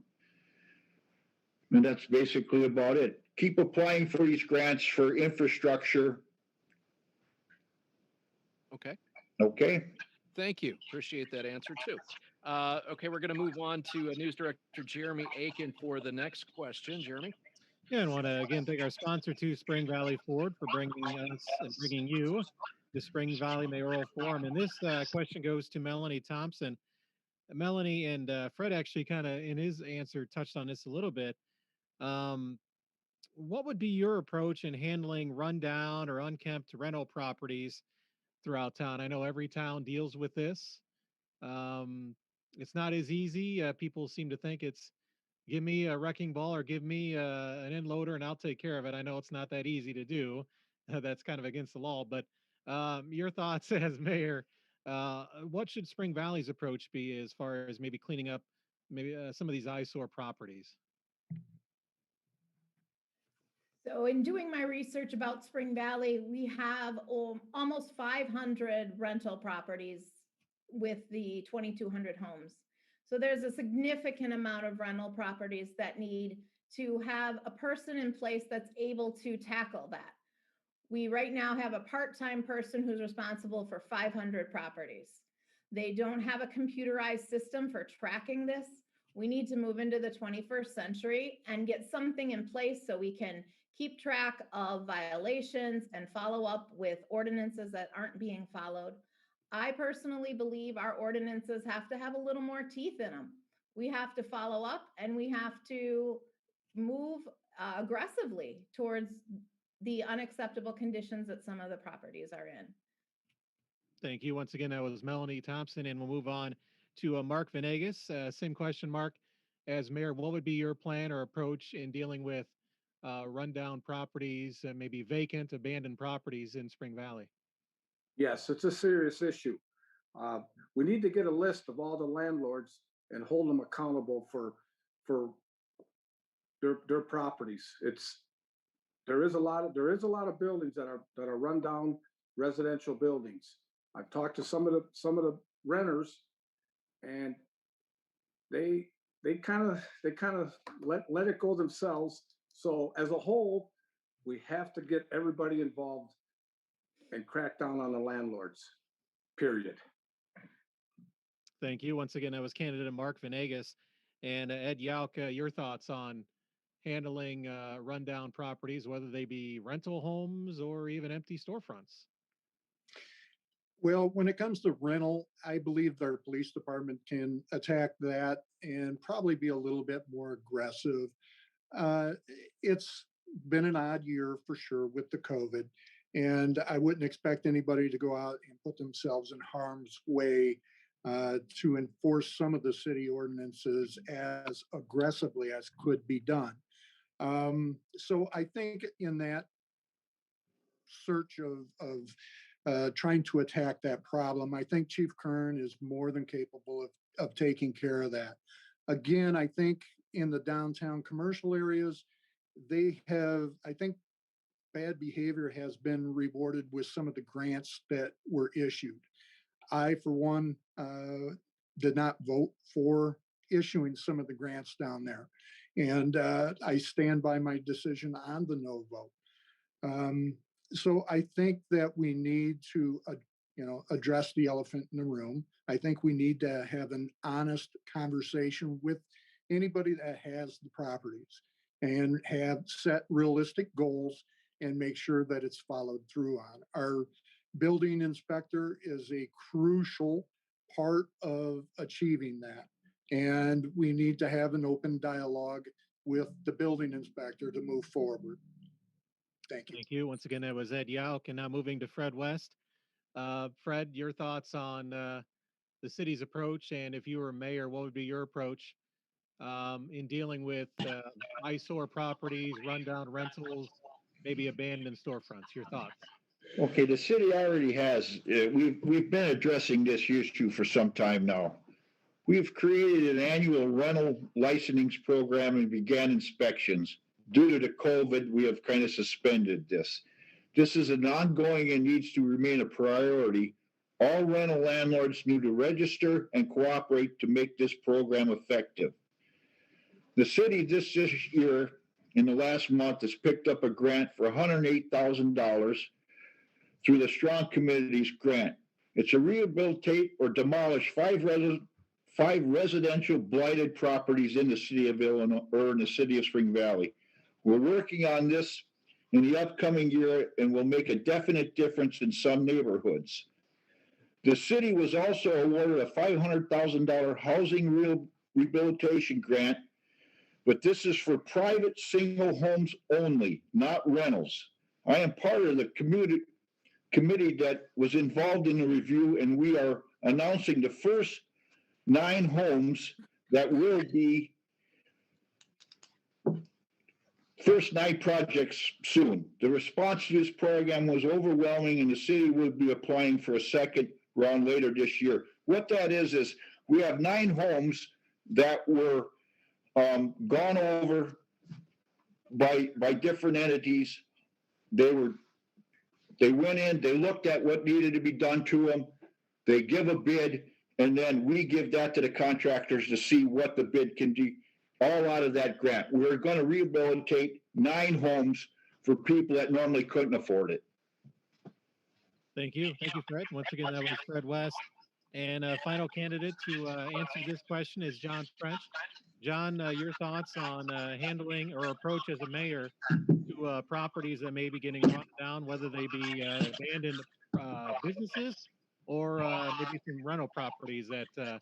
And that's basically about it. Keep applying for these grants for infrastructure. Okay. Okay. Thank you. Appreciate that answer too. Okay, we're going to move on to News Director Jeremy Aiken for the next question. Jeremy? Yeah, and want to again thank our sponsor to Spring Valley Ford for bringing us and bringing you the Spring Valley Mayoral Forum. And this question goes to Melanie Thompson. Melanie and Fred actually kind of in his answer touched on this a little bit. Um, what would be your approach in handling rundown or unkempt rental properties throughout town? I know every town deals with this. Um, it's not as easy. People seem to think it's give me a wrecking ball or give me an end loader and I'll take care of it. I know it's not that easy to do. That's kind of against the law. But your thoughts as mayor, what should Spring Valley's approach be as far as maybe cleaning up maybe some of these eyesore properties? So in doing my research about Spring Valley, we have almost 500 rental properties with the 2,200 homes. So there's a significant amount of rental properties that need to have a person in place that's able to tackle that. We right now have a part-time person who's responsible for 500 properties. They don't have a computerized system for tracking this. We need to move into the 21st century and get something in place so we can keep track of violations and follow up with ordinances that aren't being followed. I personally believe our ordinances have to have a little more teeth in them. We have to follow up and we have to move aggressively towards the unacceptable conditions that some of the properties are in. Thank you. Once again, that was Melanie Thompson, and we'll move on to Mark Venegas. Same question, Mark. As mayor, what would be your plan or approach in dealing with rundown properties and maybe vacant, abandoned properties in Spring Valley? Yes, it's a serious issue. Uh, we need to get a list of all the landlords and hold them accountable for their properties. there is a lot of buildings that are run down residential buildings. I've talked to some of the renters, and they kind of let it go themselves. So as a whole, we have to get everybody involved and crack down on the landlords. Period. Thank you. Once again, that was candidate Mark Venegas. And Ed Yauk, your thoughts on handling rundown properties, whether they be rental homes or even empty storefronts? Well, when it comes to rental, I believe their police department can attack that and probably be a little bit more aggressive. Uh, it's been an odd year for sure with the COVID, and I wouldn't expect anybody to go out and put themselves in harm's way to enforce some of the city ordinances as aggressively as could be done. So I think in that search of trying to attack that problem, I think Chief Kern is more than capable of taking care of that. Again, I think in the downtown commercial areas, I think bad behavior has been rewarded with some of the grants that were issued. I, for one, did not vote for issuing some of the grants down there. And I stand by my decision on the no vote. So I think that we need to, address the elephant in the room. I think we need to have an honest conversation with anybody that has the properties and have set realistic goals and make sure that it's followed through on. Our building inspector is a crucial part of achieving that. And we need to have an open dialogue with the building inspector to move forward. Thank you. Thank you. Once again, that was Ed Yauk. And now moving to Fred West. Fred, your thoughts on the city's approach, and if you were mayor, what would be your approach in dealing with eyesore properties, rundown rentals, maybe abandoned storefronts? Your thoughts? Okay, the city already has, we've been addressing this issue for some time now. We've created an annual rental licensing program and began inspections. Due to the COVID, we have kind of suspended this. This is an ongoing and needs to remain a priority. All rental landlords need to register and cooperate to make this program effective. The city this year, in the last month, has picked up a grant for $108,000 through the Strong Communities grant. It's to rehabilitate or demolish five residential blighted properties in the city of Illinois, or in the city of Spring Valley. We're working on this in the upcoming year and will make a definite difference in some neighborhoods. The city was also awarded a $500,000 housing rehabilitation grant, but this is for private single homes only, not rentals. I am part of the committee that was involved in the review, and we are announcing the first 9 homes that will be first 9 projects soon. The response to this program was overwhelming, and the city will be applying for a second round later this year. What that is we have 9 homes that were gone over by different entities. They went in, they looked at what needed to be done to them, they give a bid, and then we give that to the contractors to see what the bid can do, all out of that grant. We're going to rehabilitate 9 homes for people that normally couldn't afford it. Thank you. Thank you, Fred. Once again, that was Fred West. And final candidate to answer this question is John French. John, your thoughts on handling or approach as a mayor to properties that may be getting run down, whether they be abandoned businesses or maybe some rental properties that I've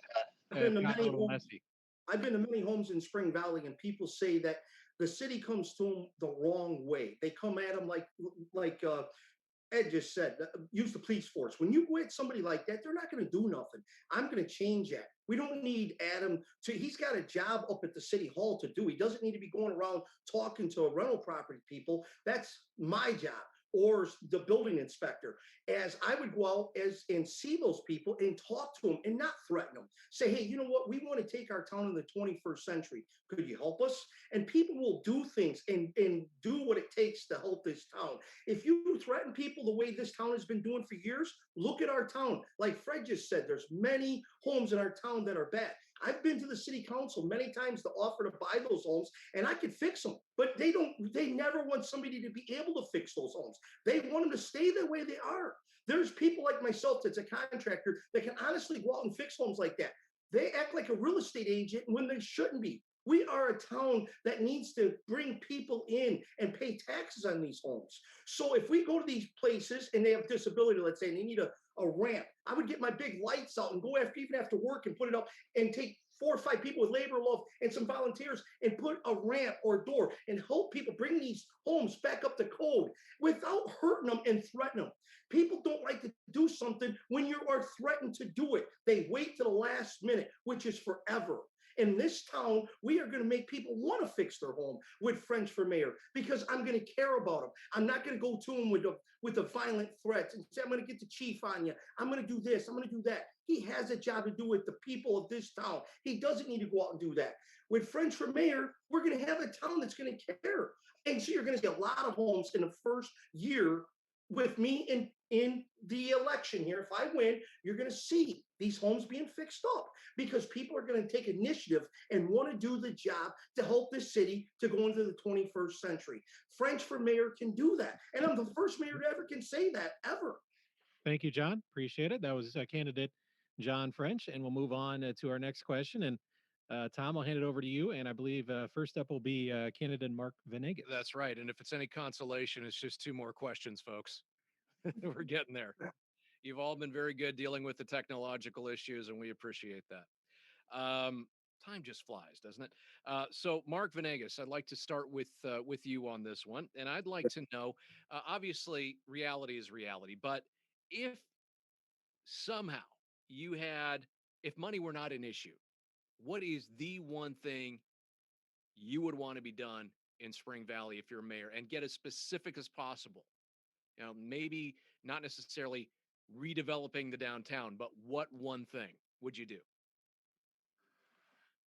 been have to gotten a many little homes. messy. I've been to many homes in Spring Valley, and people say that the city comes to them the wrong way. They come at them like Ed just said, use the police force. When you go at somebody like that, they're not going to do nothing. I'm going to change that. We don't need Adam he's got a job up at the city hall to do. He doesn't need to be going around talking to rental property people. That's my job. or the building inspector, as I would go out as and see those people and talk to them and not threaten them. Say, hey, you know what? We want to take our town in the 21st century. Could you help us? And people will do things and do what it takes to help this town. If you threaten people the way this town has been doing for years, look at our town. Like Fred just said, there's many homes in our town that are bad. I've been to the city council many times to offer to buy those homes, and I could fix them, but they never want somebody to be able to fix those homes. They want them to stay the way they are. There's people like myself that's a contractor that can honestly go out and fix homes like that. They act like a real estate agent when they shouldn't be. We are a town that needs to bring people in and pay taxes on these homes. So if we go to these places and they have disability, let's say, and they need a ramp, I would get my big lights out and go after, even after work, and put it up and take 4 or 5 people with labor love and some volunteers and put a ramp or door and help people bring these homes back up to code without hurting them and threatening them. People don't like to do something when you are threatened to do it. They wait to the last minute, which is forever. In this town, we are going to make people want to fix their home with French for mayor because I'm going to care about them. I'm not going to go to him with the violent threats and say, I'm going to get the chief on you. I'm going to do this. I'm going to do that. He has a job to do with the people of this town. He doesn't need to go out and do that. With French for mayor, we're going to have a town that's going to care. And so you're going to see a lot of homes in the first year with me in the election here. If I win, you're going to see these homes being fixed up because people are going to take initiative and want to do the job to help this city to go into the 21st century. French for mayor can do that. And I'm the first mayor to ever can say that ever. Thank you, John. Appreciate it. That was candidate John French, and we'll move on to our next question. And Tom, I'll hand it over to you. And I believe first up will be candidate Mark Venegas. That's right. And if it's any consolation, it's just 2 more questions, folks. We're getting there. You've all been very good dealing with the technological issues, and we appreciate that. Time just flies, doesn't it? So, Mark Venegas, I'd like to start with you on this one, and I'd like to know. Obviously, reality is reality, but if somehow you had, if money were not an issue, what is the one thing you would want to be done in Spring Valley if you're mayor, and get as specific as possible? Maybe not necessarily redeveloping the downtown, but what one thing would you do?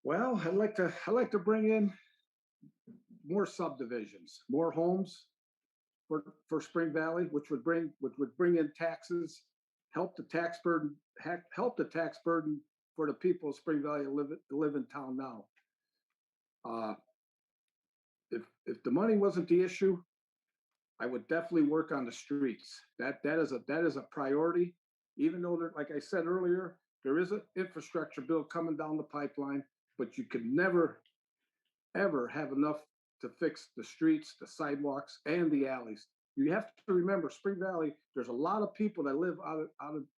Well, I'd like to bring in more subdivisions, more homes for Spring Valley, which would bring in taxes, help the tax burden, help the tax burden for the people of Spring Valley live in town now. Uh, if the money wasn't the issue, I would definitely work on the streets. That is a priority. Even though there, like I said earlier, there is an infrastructure bill coming down the pipeline, but you could never ever have enough to fix the streets, the sidewalks, and the alleys. You have to remember, Spring Valley. There's a lot of people that live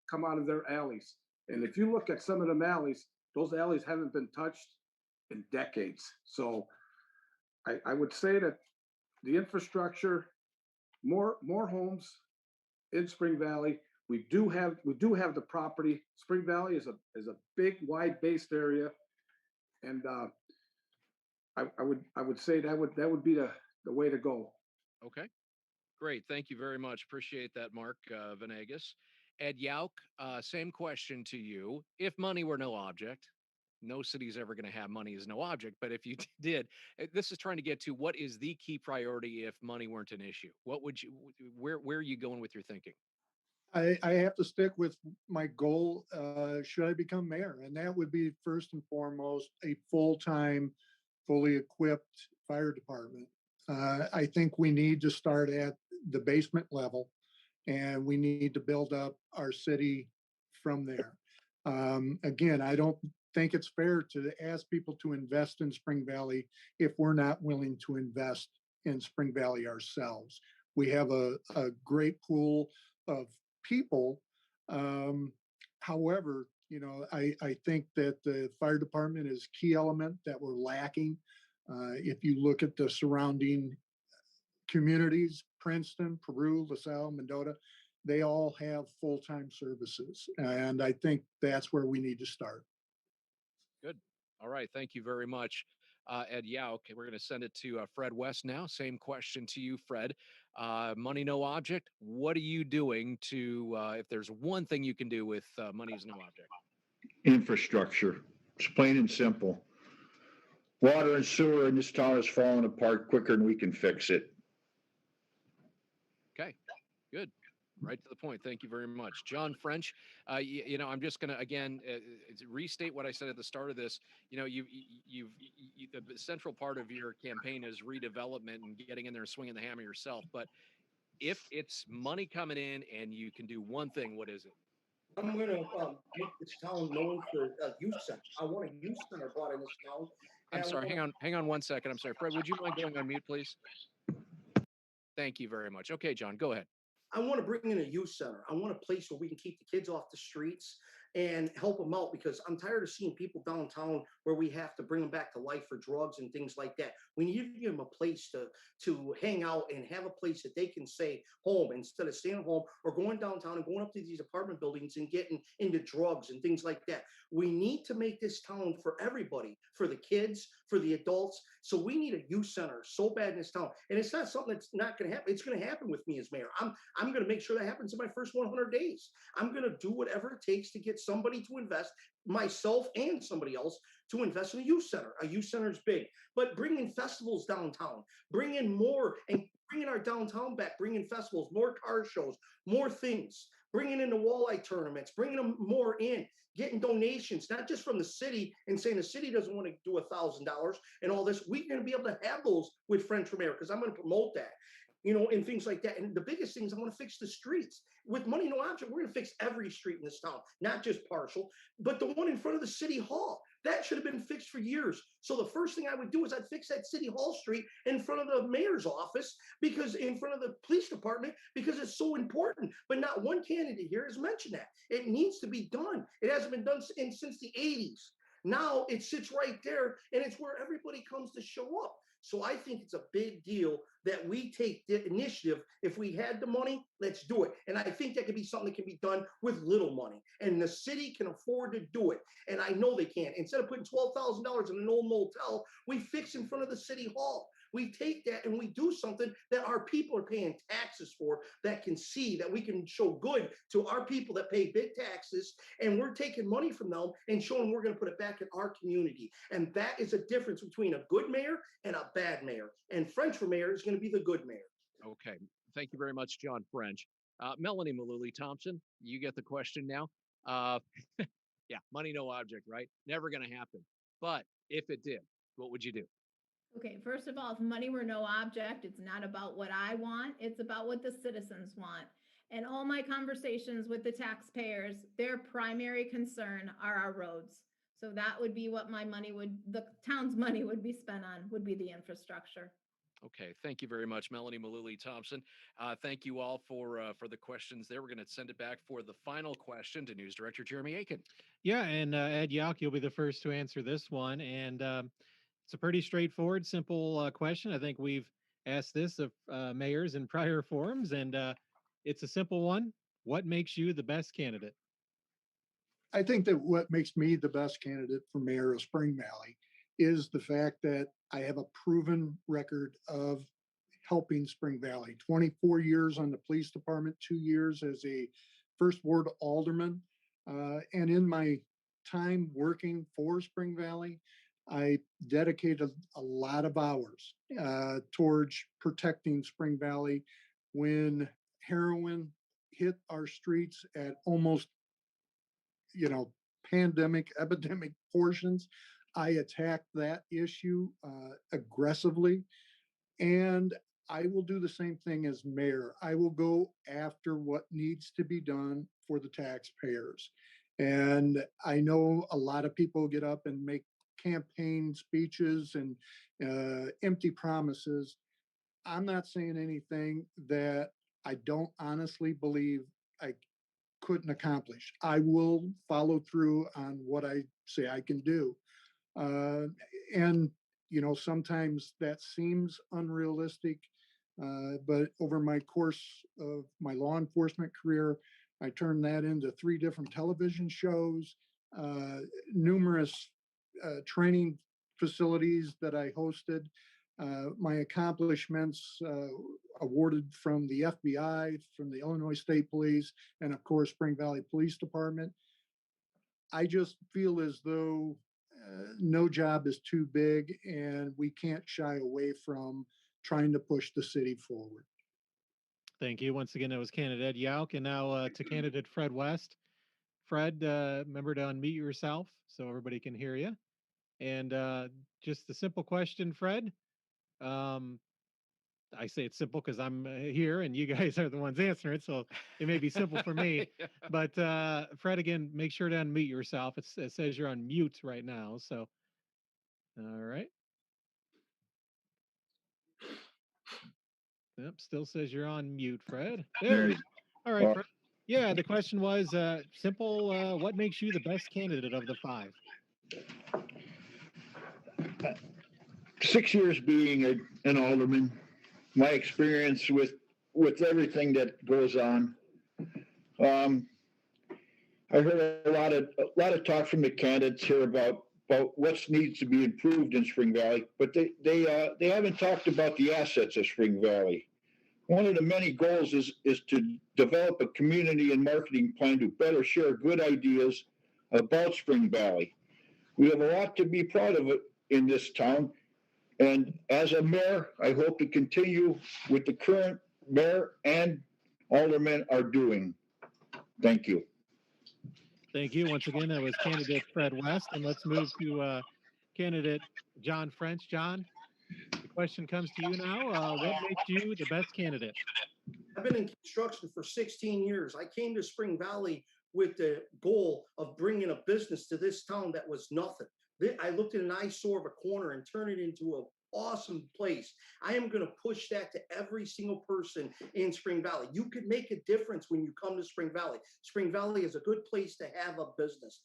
come out of their alleys, and if you look at some of them alleys, those alleys haven't been touched in decades. So I would say that the infrastructure, more homes in Spring Valley. We do have the property. Spring Valley is a big, wide based area, and I would say that would be the way to go. Okay, great. Thank you very much. Appreciate that, Mark Venegas. Ed Yauk, same question to you. If money were no object, no city's ever going to have money as no object, but if you did, this is trying to get to what is the key priority if money weren't an issue? What would you, where are you going with your thinking? I have to stick with my goal. Should I become mayor? And that would be first and foremost a full-time, fully equipped fire department. I think we need to start at the basement level, and we need to build up our city from there. Again, I don't think it's fair to ask people to invest in Spring Valley if we're not willing to invest in Spring Valley ourselves. We have a great pool of people. Um, However, I think that the fire department is a key element that we're lacking. If you look at the surrounding communities, Princeton, Peru, LaSalle, Mendota, they all have full-time services. And I think that's where we need to start. Good. All right. Thank you very much, Ed Yauk. We're going to send it to Fred West now. Same question to you, Fred. Money no object. What are you doing to, if there's one thing you can do with money is no object? Infrastructure. It's plain and simple. Water and sewer in this town is falling apart quicker than we can fix it. Okay, good. Right to the point. Thank you very much. John French, I'm just going to, again, restate what I said at the start of this. The central part of your campaign is redevelopment and getting in there and swinging the hammer yourself. But if it's money coming in and you can do one thing, what is it? I'm going to make this town known for a youth center. I want a youth center brought in this town. I'm sorry. Hang on 1 second. I'm sorry. Fred, would you mind going on mute, please? Thank you very much. Okay, John, go ahead. I want to bring in a youth center. I want a place where we can keep the kids off the streets and help them out, because I'm tired of seeing people downtown where we have to bring them back to life for drugs and things like that. We need to give them a place to hang out and have a place that they can say home, instead of staying home or going downtown and going up to these apartment buildings and getting into drugs and things like that. We need to make this town for everybody, for the kids, for the adults. So we need a youth center so bad in this town. And it's not something that's not going to happen. It's going to happen with me as mayor. I'm going to make sure that happens in my first 100 days. I'm going to do whatever it takes to get somebody to invest, myself and somebody else, to invest in a youth center. A youth center is big, but bring in festivals downtown, bring in more, and bringing our downtown back, bringing festivals, more car shows, more things, bringing in the walleye tournaments, bringing them more in, getting donations, not just from the city and saying the city doesn't want to do $1,000 and all this. We're going to be able to have those with French for Mayor, because I'm going to promote that, and things like that. And the biggest thing is I want to fix the streets. With money, no object, we're going to fix every street in this town, not just partial, but the one in front of the city hall. That should have been fixed for years. So the first thing I would do is I'd fix that City Hall street in front of the mayor's office, because in front of the police department, because it's so important. But not one candidate here has mentioned that. It needs to be done. It hasn't been done since the 80s. Now it sits right there, and it's where everybody comes to show up. So I think it's a big deal that we take the initiative. If we had the money, let's do it. And I think that could be something that can be done with little money. And the city can afford to do it. And I know they can. Instead of putting $12,000 in an old motel, we fix in front of the city hall. We take that and we do something that our people are paying taxes for, that can see that we can show good to our people that pay big taxes, and we're taking money from them and showing we're going to put it back in our community. And that is a difference between a good mayor and a bad mayor. And French for mayor is going to be the good mayor. Okay. Thank you very much, John French. Melanie Malooly Thompson, you get the question now. Yeah, money, no object, right? Never going to happen. But if it did, what would you do? Okay, first of all, if money were no object, it's not about what I want, it's about what the citizens want. And all my conversations with the taxpayers, their primary concern are our roads. So that would be what the town's money would be spent on, would be the infrastructure. Okay, thank you very much, Melanie Malooly Thompson. Thank you all for the questions there. We're going to send it back for the final question to News Director Jeremy Aiken. Yeah, and Ed Yauch, you'll be the first to answer this one. And it's a pretty straightforward, simple question. I think we've asked this of mayors in prior forums, and it's a simple one. What makes you the best candidate? I think that what makes me the best candidate for mayor of Spring Valley is the fact that I have a proven record of helping Spring Valley. 24 years on the police department, 2 years as a first ward alderman. And in my time working for Spring Valley, I dedicated a lot of hours towards protecting Spring Valley when heroin hit our streets at almost, pandemic, epidemic portions. I attacked that issue aggressively, and I will do the same thing as mayor. I will go after what needs to be done for the taxpayers. And I know a lot of people get up and make campaign speeches and empty promises. I'm not saying anything that I don't honestly believe I couldn't accomplish. I will follow through on what I say I can do. And, sometimes that seems unrealistic, but over my course of my law enforcement career, I turned that into 3 different television shows, numerous training facilities that I hosted. My accomplishments awarded from the FBI, from the Illinois State Police, and of course, Spring Valley Police Department. I just feel as though no job is too big and we can't shy away from trying to push the city forward. Thank you. Once again, that was candidate Yauk. And now to candidate Fred West. Fred, remember to unmute yourself so everybody can hear you. And just a simple question, Fred. Um, I say it's simple because I'm here and you guys are the ones answering it. So it may be simple for me. Yeah. But Fred, again, make sure to unmute yourself. It says you're on mute right now. So, all right. Yep, still says you're on mute, Fred. There we go. All right, Fred. Yeah, the question was simple. What makes you the best candidate of the five? 6 years being an alderman, my experience with everything that goes on. I heard a lot of talk from the candidates here about what needs to be improved in Spring Valley, but they haven't talked about the assets of Spring Valley. One of the many goals is to develop a community and marketing plan to better share good ideas about Spring Valley. We have a lot to be proud of it in this town. And as a mayor, I hope to continue with the current mayor and aldermen are doing. Thank you. Thank you. Once again, that was candidate Fred West. And let's move to candidate John French. John, the question comes to you now. What makes you the best candidate? I've been in construction for 16 years. I came to Spring Valley with the goal of bringing a business to this town that was nothing. I looked at an eyesore of a corner and turned it into an awesome place. I am going to push that to every single person in Spring Valley. You could make a difference when you come to Spring Valley. Spring Valley is a good place to have a business.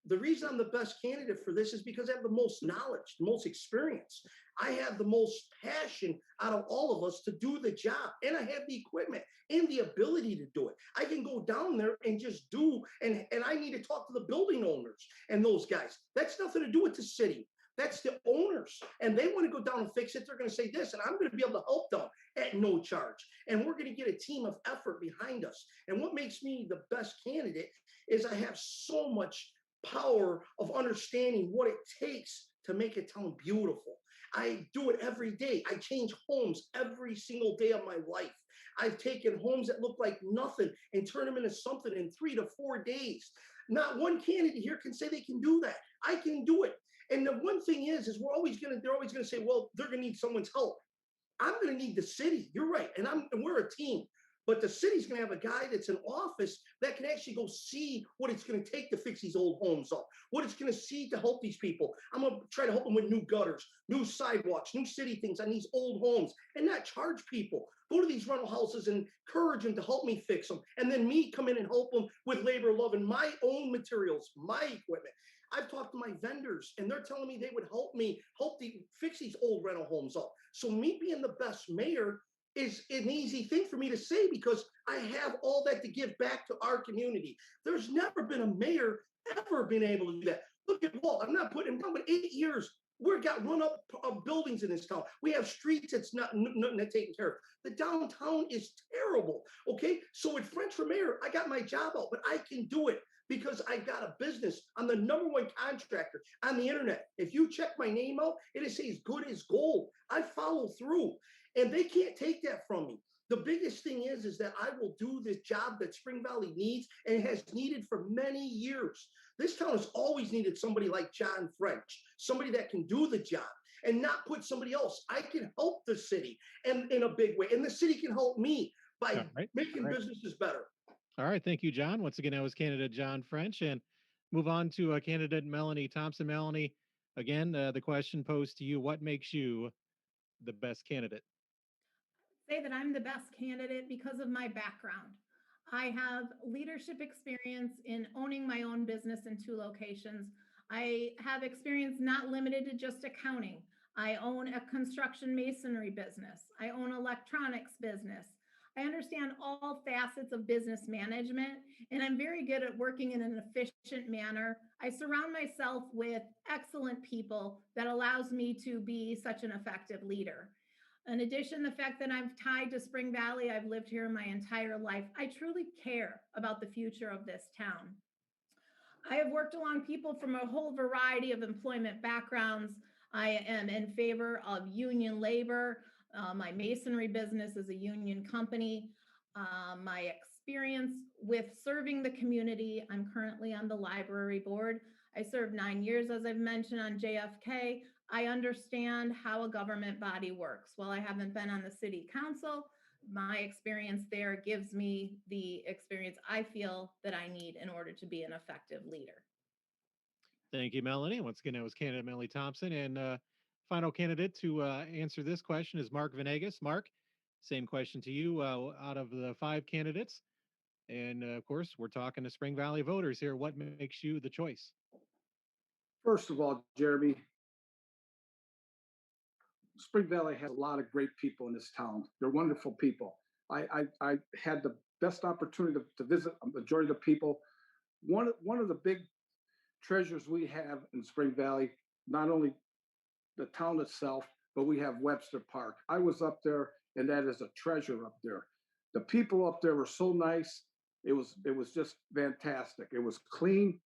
The reason I'm the best candidate for this is because I have the most knowledge, the most experience. I have the most passion out of all of us to do the job. And I have the equipment and the ability to do it. I can go down there and just do, and I need to talk to the building owners and those guys. That's nothing to do with the city. That's the owners. And they want to go down and fix it. They're going to say this, and I'm going to be able to help them at no charge. And we're going to get a team of effort behind us. And what makes me the best candidate is I have so much power of understanding what it takes to make a town beautiful. I do it every day. I change homes every single day of my life. I've taken homes that look like nothing and turn them into something in 3 to 4 days. Not one candidate here can say they can do that. I can do it. And the one thing is they're always going to say, well, they're going to need someone's help. I'm going to need the city. You're right. And we're a team. But the city's going to have a guy that's in office that can actually go see what it's going to take to fix these old homes up, what it's going to see to help these people. I'm going to try to help them with new gutters, new sidewalks, new city things on these old homes, and not charge people. Go to these rental houses and encourage them to help me fix them. And then me come in and help them with labor, love, and my own materials, my equipment. I've talked to my vendors and they're telling me they would help me fix these old rental homes up. So me being the best mayor is an easy thing for me to say because I have all that to give back to our community. There's never been a mayor ever been able to do that. Look at Walt. I'm not putting him down, but 8 years we've got run up of buildings in this town. We have streets that's not taken care of. The downtown is terrible. Okay, so with French for mayor, I got my job out, but I can do it because I got a business. I'm the #1 contractor on the internet. If you check my name out, it says good as gold. I follow through. And they can't take that from me. The biggest thing is that I will do this job that Spring Valley needs and has needed for many years. This town has always needed somebody like John French, somebody that can do the job and not put somebody else. I can help the city and in a big way, and the city can help me by making businesses better. All right. Thank you, John. Once again, that was candidate John French. And move on to candidate Melanie Thompson. Melanie, again, the question posed to you, what makes you the best candidate? Say that I'm the best candidate because of my background. I have leadership experience in owning my own business in 2 locations. I have experience not limited to just accounting. I own a construction masonry business. I own electronics business. I understand all facets of business management, and I'm very good at working in an efficient manner. I surround myself with excellent people that allows me to be such an effective leader. In addition, the fact that I'm tied to Spring Valley, I've lived here my entire life. I truly care about the future of this town. I have worked along people from a whole variety of employment backgrounds. I am in favor of union labor. My masonry business is a union company. My experience with serving the community, I'm currently on the library board. I served 9 years, as I've mentioned, on JFK. I understand how a government body works. While I haven't been on the city council, my experience there gives me the experience I feel that I need in order to be an effective leader. Thank you, Melanie. Once again, that was candidate Melanie Thompson. And final candidate to answer this question is Mark Venegas. Mark, same question to you out of the 5 candidates. And of course, we're talking to Spring Valley voters here. What makes you the choice? First of all, Jeremy, Spring Valley has a lot of great people in this town. They're wonderful people. I had the best opportunity to visit a majority of the people. One of the big treasures we have in Spring Valley, not only the town itself, but we have Webster Park. I was up there, and that is a treasure up there. The people up there were so nice. It was just fantastic. It was clean.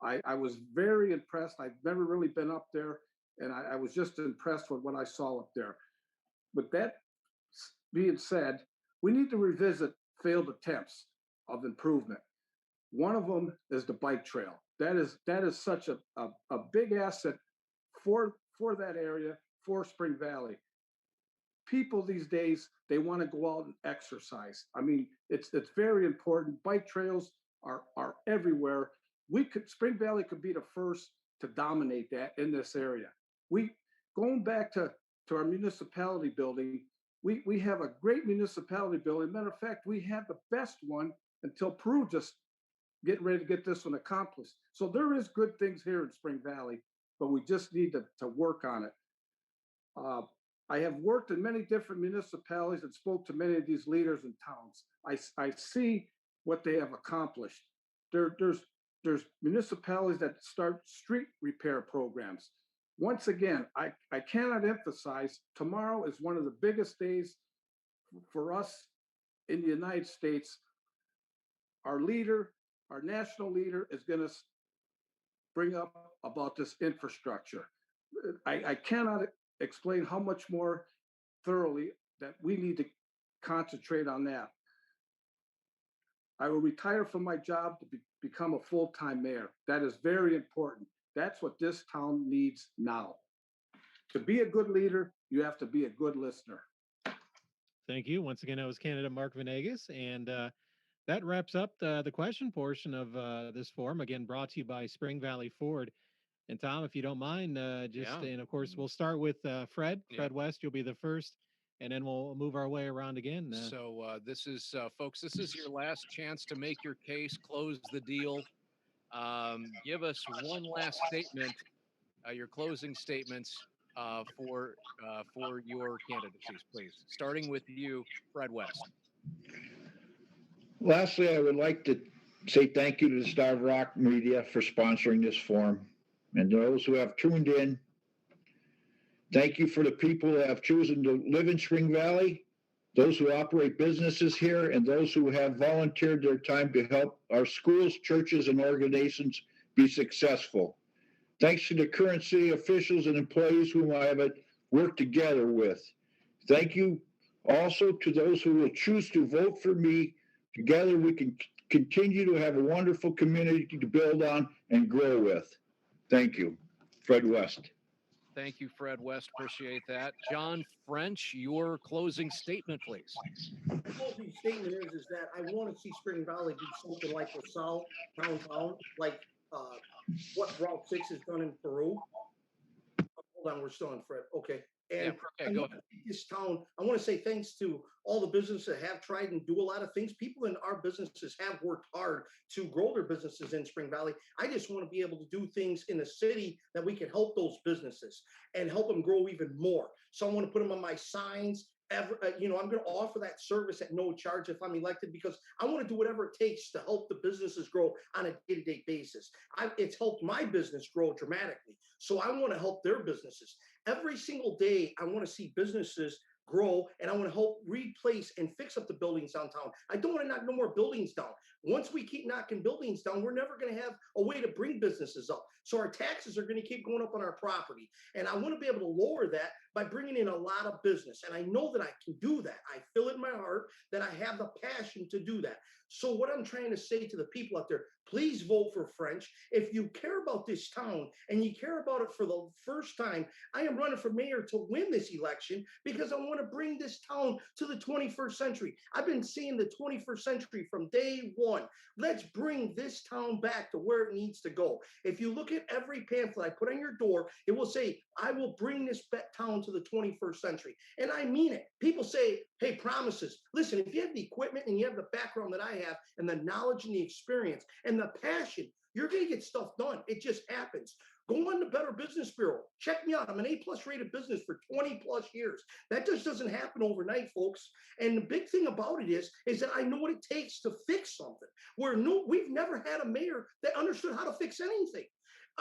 I was very impressed. I've never really been up there, and I was just impressed with what I saw up there. With that being said, we need to revisit failed attempts of improvement. One of them is the bike trail. That is such a big asset for that area, for Spring Valley. People these days, they want to go out and exercise. I mean, it's very important. Bike trails are everywhere. Spring Valley could be the first to dominate that in this area. We Going back to our municipality building, we have a great municipality building. Matter of fact, we have the best one until Peru just getting ready to get this one accomplished. So there is good things here in Spring Valley, but we just need to work on it. Uh, I have worked in many different municipalities and spoke to many of these leaders in towns. I see what they have accomplished. There's municipalities that start street repair programs. Once again, I cannot emphasize tomorrow is one of the biggest days for us in the United States. Our leader, our national leader, is going to bring up about this infrastructure. I cannot explain how much more thoroughly that we need to concentrate on that. I will retire from my job to become a full-time mayor. That is very important. That's what this town needs now. To be a good leader, you have to be a good listener. Thank you. Once again, that was candidate Mark Venegas. And that wraps up the question portion of this forum. Again, brought to you by Spring Valley Ford. And Tom, if you don't mind, and of course, we'll start with Fred. Fred West, you'll be the first, and then we'll move our way around again. So this is, folks, this is your last chance to make your case, close the deal. Give us one last statement, your closing statements for your candidacies, please. Starting with you, Fred West. Lastly, I would like to say thank you to the Starved Rock Media for sponsoring this forum. And those who have tuned in, thank you for the people that have chosen to live in Spring Valley, those who operate businesses here, and those who have volunteered their time to help our schools, churches, and organizations be successful. Thanks to the current city officials and employees whom I have worked together with. Thank you also to those who will choose to vote for me. Together we can continue to have a wonderful community to build on and grow with. Thank you. Fred West. Thank you, Fred West. Appreciate that. John French, your closing statement, please. The closing statement is that I want to see Spring Valley do something like LaSalle downtown, like what Route 6 has done in Peru. Hold on, we're still on Fred. Okay. And okay, go ahead. This town, I want to say thanks to all the businesses that have tried and do a lot of things. People in our businesses have worked hard to grow their businesses in Spring Valley. I just want to be able to do things in the city that we can help those businesses and help them grow even more. So I want to put them on my signs, ever, I'm going to offer that service at no charge if I'm elected, because I want to do whatever it takes to help the businesses grow on a day-to-day basis. It's helped my business grow dramatically. So I want to help their businesses. Every single day, I want to see businesses grow, and I want to help replace and fix up the buildings downtown. I don't want to knock no more buildings down. Once we keep knocking buildings down, we're never going to have a way to bring businesses up. So our taxes are going to keep going up on our property. And I want to be able to lower that by bringing in a lot of business. And I know that I can do that. I feel it in my heart that I have the passion to do that. So what I'm trying to say to the people out there, please vote for French. If you care about this town and you care about it for the first time, I am running for mayor to win this election because I want to bring this town to the 21st century. I've been seeing the 21st century from day one. Let's bring this town back to where it needs to go. If you look at every pamphlet I put on your door, it will say, I will bring this town to the 21st century. And I mean it. People say, hey, promises. Listen, if you have the equipment and you have the background that I have and the knowledge and the experience and the passion, you're going to get stuff done. It just happens. Go on the Better Business Bureau. Check me out. I'm an A+ rated business for 20+ years. That just doesn't happen overnight, folks. And the big thing about it is that I know what it takes to fix something. We've never had a mayor that understood how to fix anything.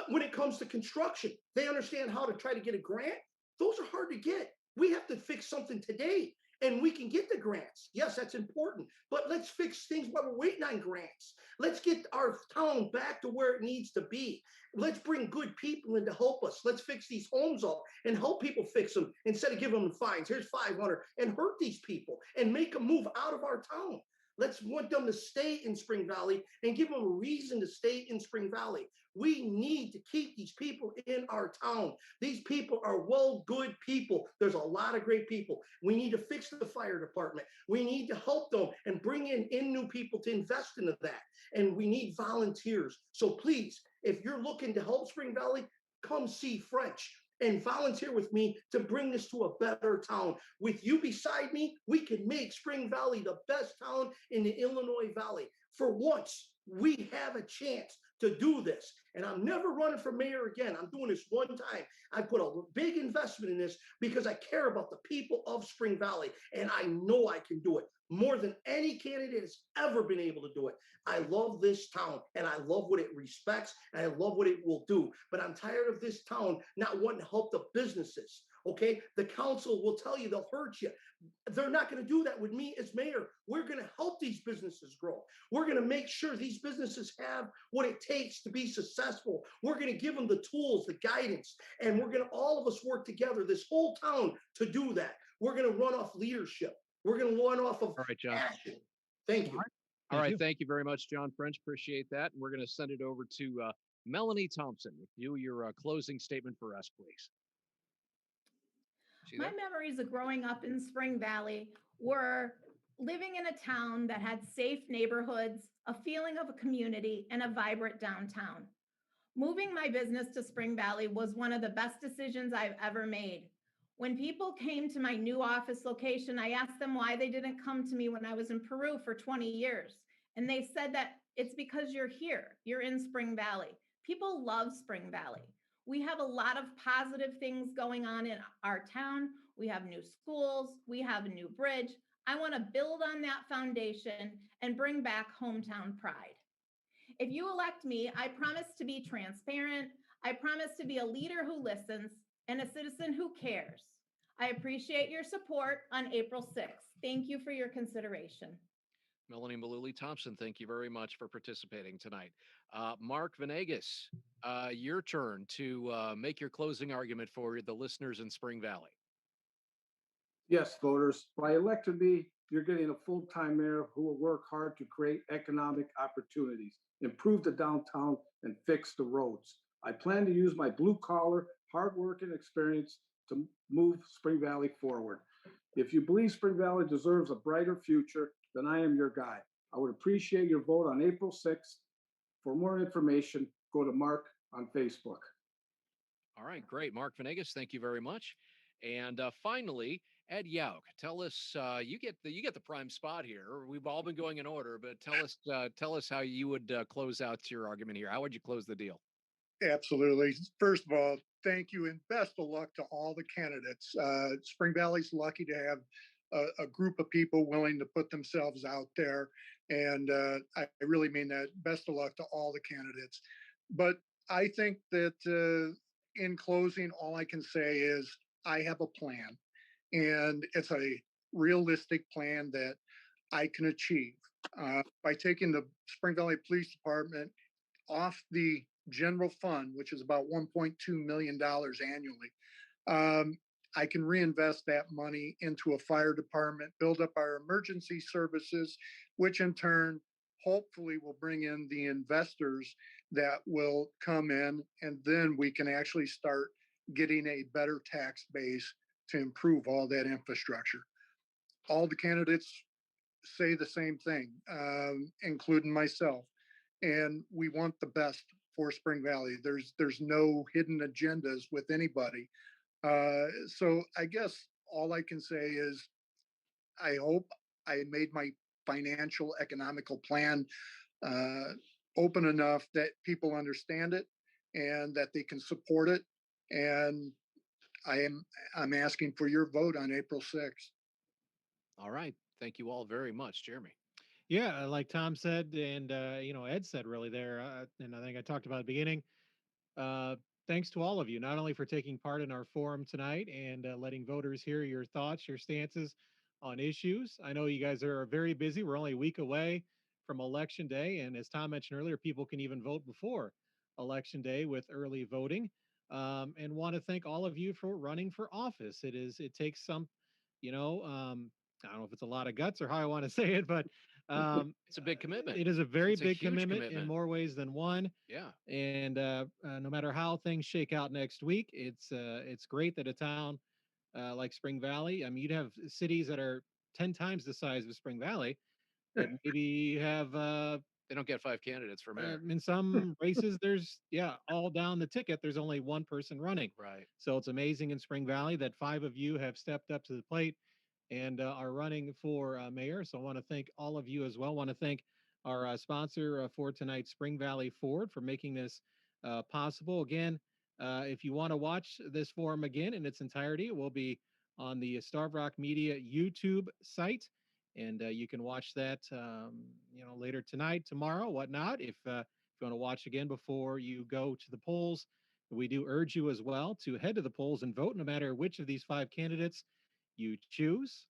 When it comes to construction, they understand how to try to get a grant. Those are hard to get. We have to fix something today, and we can get the grants. Yes, that's important, but let's fix things while we're waiting on grants. Let's get our town back to where it needs to be. Let's bring good people in to help us. Let's fix these homes up and help people fix them instead of giving them fines. Here's 500 and hurt these people and make them move out of our town. Let's want them to stay in Spring Valley and give them a reason to stay in Spring Valley. We need to keep these people in our town. These people are good people. There's a lot of great people. We need to fix the fire department. We need to help them and bring in new people to invest into that. And we need volunteers. So please, if you're looking to help Spring Valley, come see French and volunteer with me to bring this to a better town. With you beside me, we can make Spring Valley the best town in the Illinois Valley. For once, we have a chance to do this. And I'm never running for mayor again. I'm doing this one time. I put a big investment in this because I care about the people of Spring Valley, and I know I can do it more than any candidate has ever been able to do it. I love this town, and I love what it respects, and I love what it will do. But I'm tired of this town not wanting to help the businesses. Okay, the council will tell you they'll hurt you. They're not going to do that with me as mayor. We're going to help these businesses grow. We're going to make sure these businesses have what it takes to be successful. We're going to give them the tools, the guidance, and we're going to all of us work together, this whole town, to do that. We're going to run off leadership. We're going to run off of All right, John. passion. Thank you. All right. Thank you very much, John French. Appreciate that. And we're going to send it over to Melanie Thompson. With you, your closing statement for us, please. My memories of growing up in Spring Valley were living in a town that had safe neighborhoods, a feeling of a community, and a vibrant downtown. Moving my business to Spring Valley was one of the best decisions I've ever made. When people came to my new office location, I asked them why they didn't come to me when I was in Peru for 20 years. And they said that it's because you're here, you're in Spring Valley. People love Spring Valley. We have a lot of positive things going on in our town. We have new schools, we have a new bridge. I want to build on that foundation and bring back hometown pride. If you elect me, I promise to be transparent. I promise to be a leader who listens and a citizen who cares. I appreciate your support on April 6th. Thank you for your consideration. Melanie Malooly Thompson, thank you very much for participating tonight. Mark Venegas, your turn to make your closing argument for the listeners in Spring Valley. Yes, voters, by electing me, you're getting a full-time mayor who will work hard to create economic opportunities, improve the downtown, and fix the roads. I plan to use my blue-collar, hard-working experience to move Spring Valley forward. If you believe Spring Valley deserves a brighter future, then I am your guy. I would appreciate your vote on April 6th. For more information, go to Mark on Facebook. All right, great. Mark Venegas, thank you very much. And finally, Ed Yauk, tell us, you get the prime spot here. We've all been going in order, but tell us how you would close out your argument here. How would you close the deal? Absolutely. First of all, thank you and best of luck to all the candidates. Spring Valley's lucky to have a group of people willing to put themselves out there. And I really mean that. Best of luck to all the candidates. But I think that in closing, all I can say is I have a plan, and it's a realistic plan that I can achieve by taking the Spring Valley Police Department off the general fund, which is about $1.2 million annually. Um, I can reinvest that money into a fire department, build up our emergency services, which in turn hopefully will bring in the investors that will come in, and then we can actually start getting a better tax base to improve all that infrastructure. All the candidates say the same thing, including myself, and we want the best for Spring Valley. There's no hidden agendas with anybody. So I guess all I can say is I hope I made my financial economical plan uh, open enough that people understand it and that they can support it. And I am I'm asking for your vote on April 6th. All right. Thank you all very much, Jeremy. Yeah, like Tom said, and Ed said really there, and I think I talked about at the beginning. Uh, Thanks to all of you, not only for taking part in our forum tonight and letting voters hear your thoughts, your stances on issues. I know you guys are very busy. We're only a week away from Election Day. And as Tom mentioned earlier, people can even vote before Election Day with early voting. And want to thank all of you for running for office. It takes some, I don't know if it's a lot of guts or how I want to say it, but It's a big commitment. it is a very It's a big huge commitment in commitment. more ways than one. Yeah. And no matter how things shake out next week, it's great that a town like Spring Valley. I mean, you'd have cities that are 10 times the size of Spring Valley that maybe have They don't get 5 candidates for mayor. in some races. There's all down the ticket. There's only one person running. Right. So it's amazing in Spring Valley that 5 of you have stepped up to the plate and are running for mayor. So I want to thank all of you as well. Want to thank our sponsor for tonight, Spring Valley Ford, for making this possible. Again, if you want to watch this forum again in its entirety, it will be on the Starve Rock Media YouTube site. And you can watch that, later tonight, tomorrow, whatnot. If you want to watch again before you go to the polls, we do urge you as well to head to the polls and vote, no matter which of these 5 candidates you choose.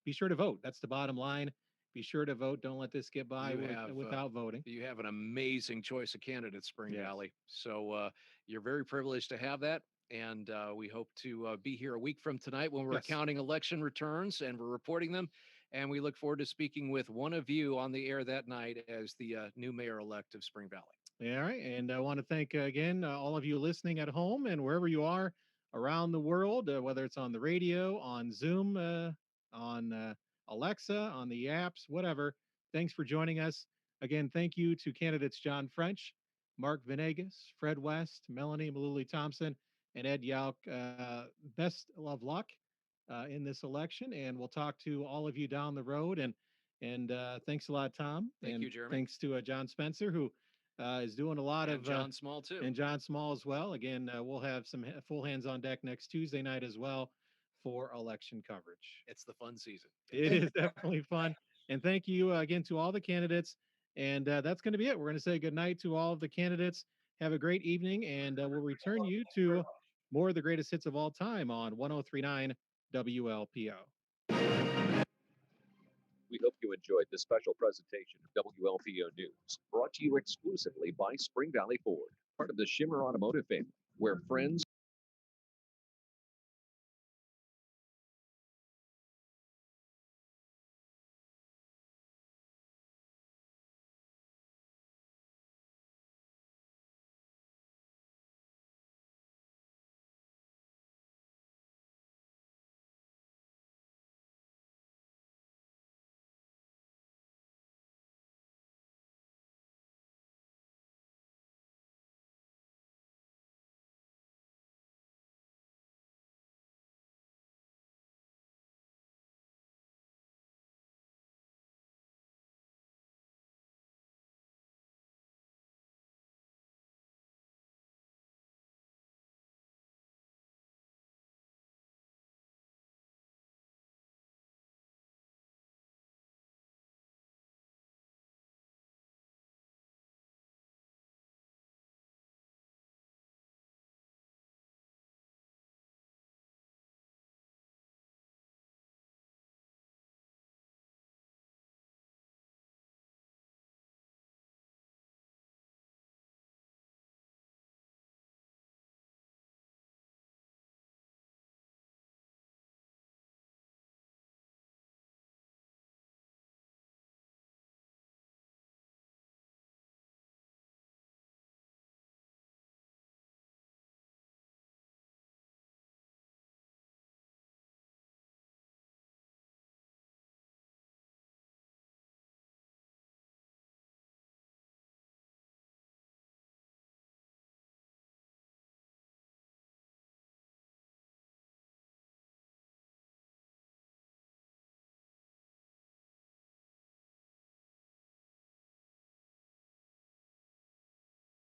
Be sure to vote. That's the bottom line. Be sure to vote. Don't let this get by without voting. You have an amazing choice of candidates, Spring Yes. Valley. So you're very privileged to have that. And we hope to be here a week from tonight when we're Yes. counting election returns and we're reporting them. And we look forward to speaking with one of you on the air that night as the new mayor-elect of Spring Valley. All right. And I want to thank again all of you listening at home and wherever you are around the world, whether it's on the radio, on Zoom, on Alexa, on the apps, whatever. Thanks for joining us. Again, thank you to candidates John French, Mark Venegas, Fred West, Melanie Malooly Thompson, and Ed Yauk. Best of luck in this election. And we'll talk to all of you down the road. And thanks a lot, Tom. Thank and you, Jeremy. Thanks to John Spencer, who is doing a lot And of John Small, too. and John Small as well. Again, we'll have some full hands on deck next Tuesday night as well for election coverage. It's the fun season. It is definitely fun. And thank you again to all the candidates. And that's going to be it. We're going to say good night to all of the candidates. Have a great evening, and we'll return you to more of the greatest hits of all time on 1039 WLPO. We hope you enjoyed this special presentation of WLPO News, brought to you exclusively by Spring Valley Ford, part of the Shimmer Automotive family, where friends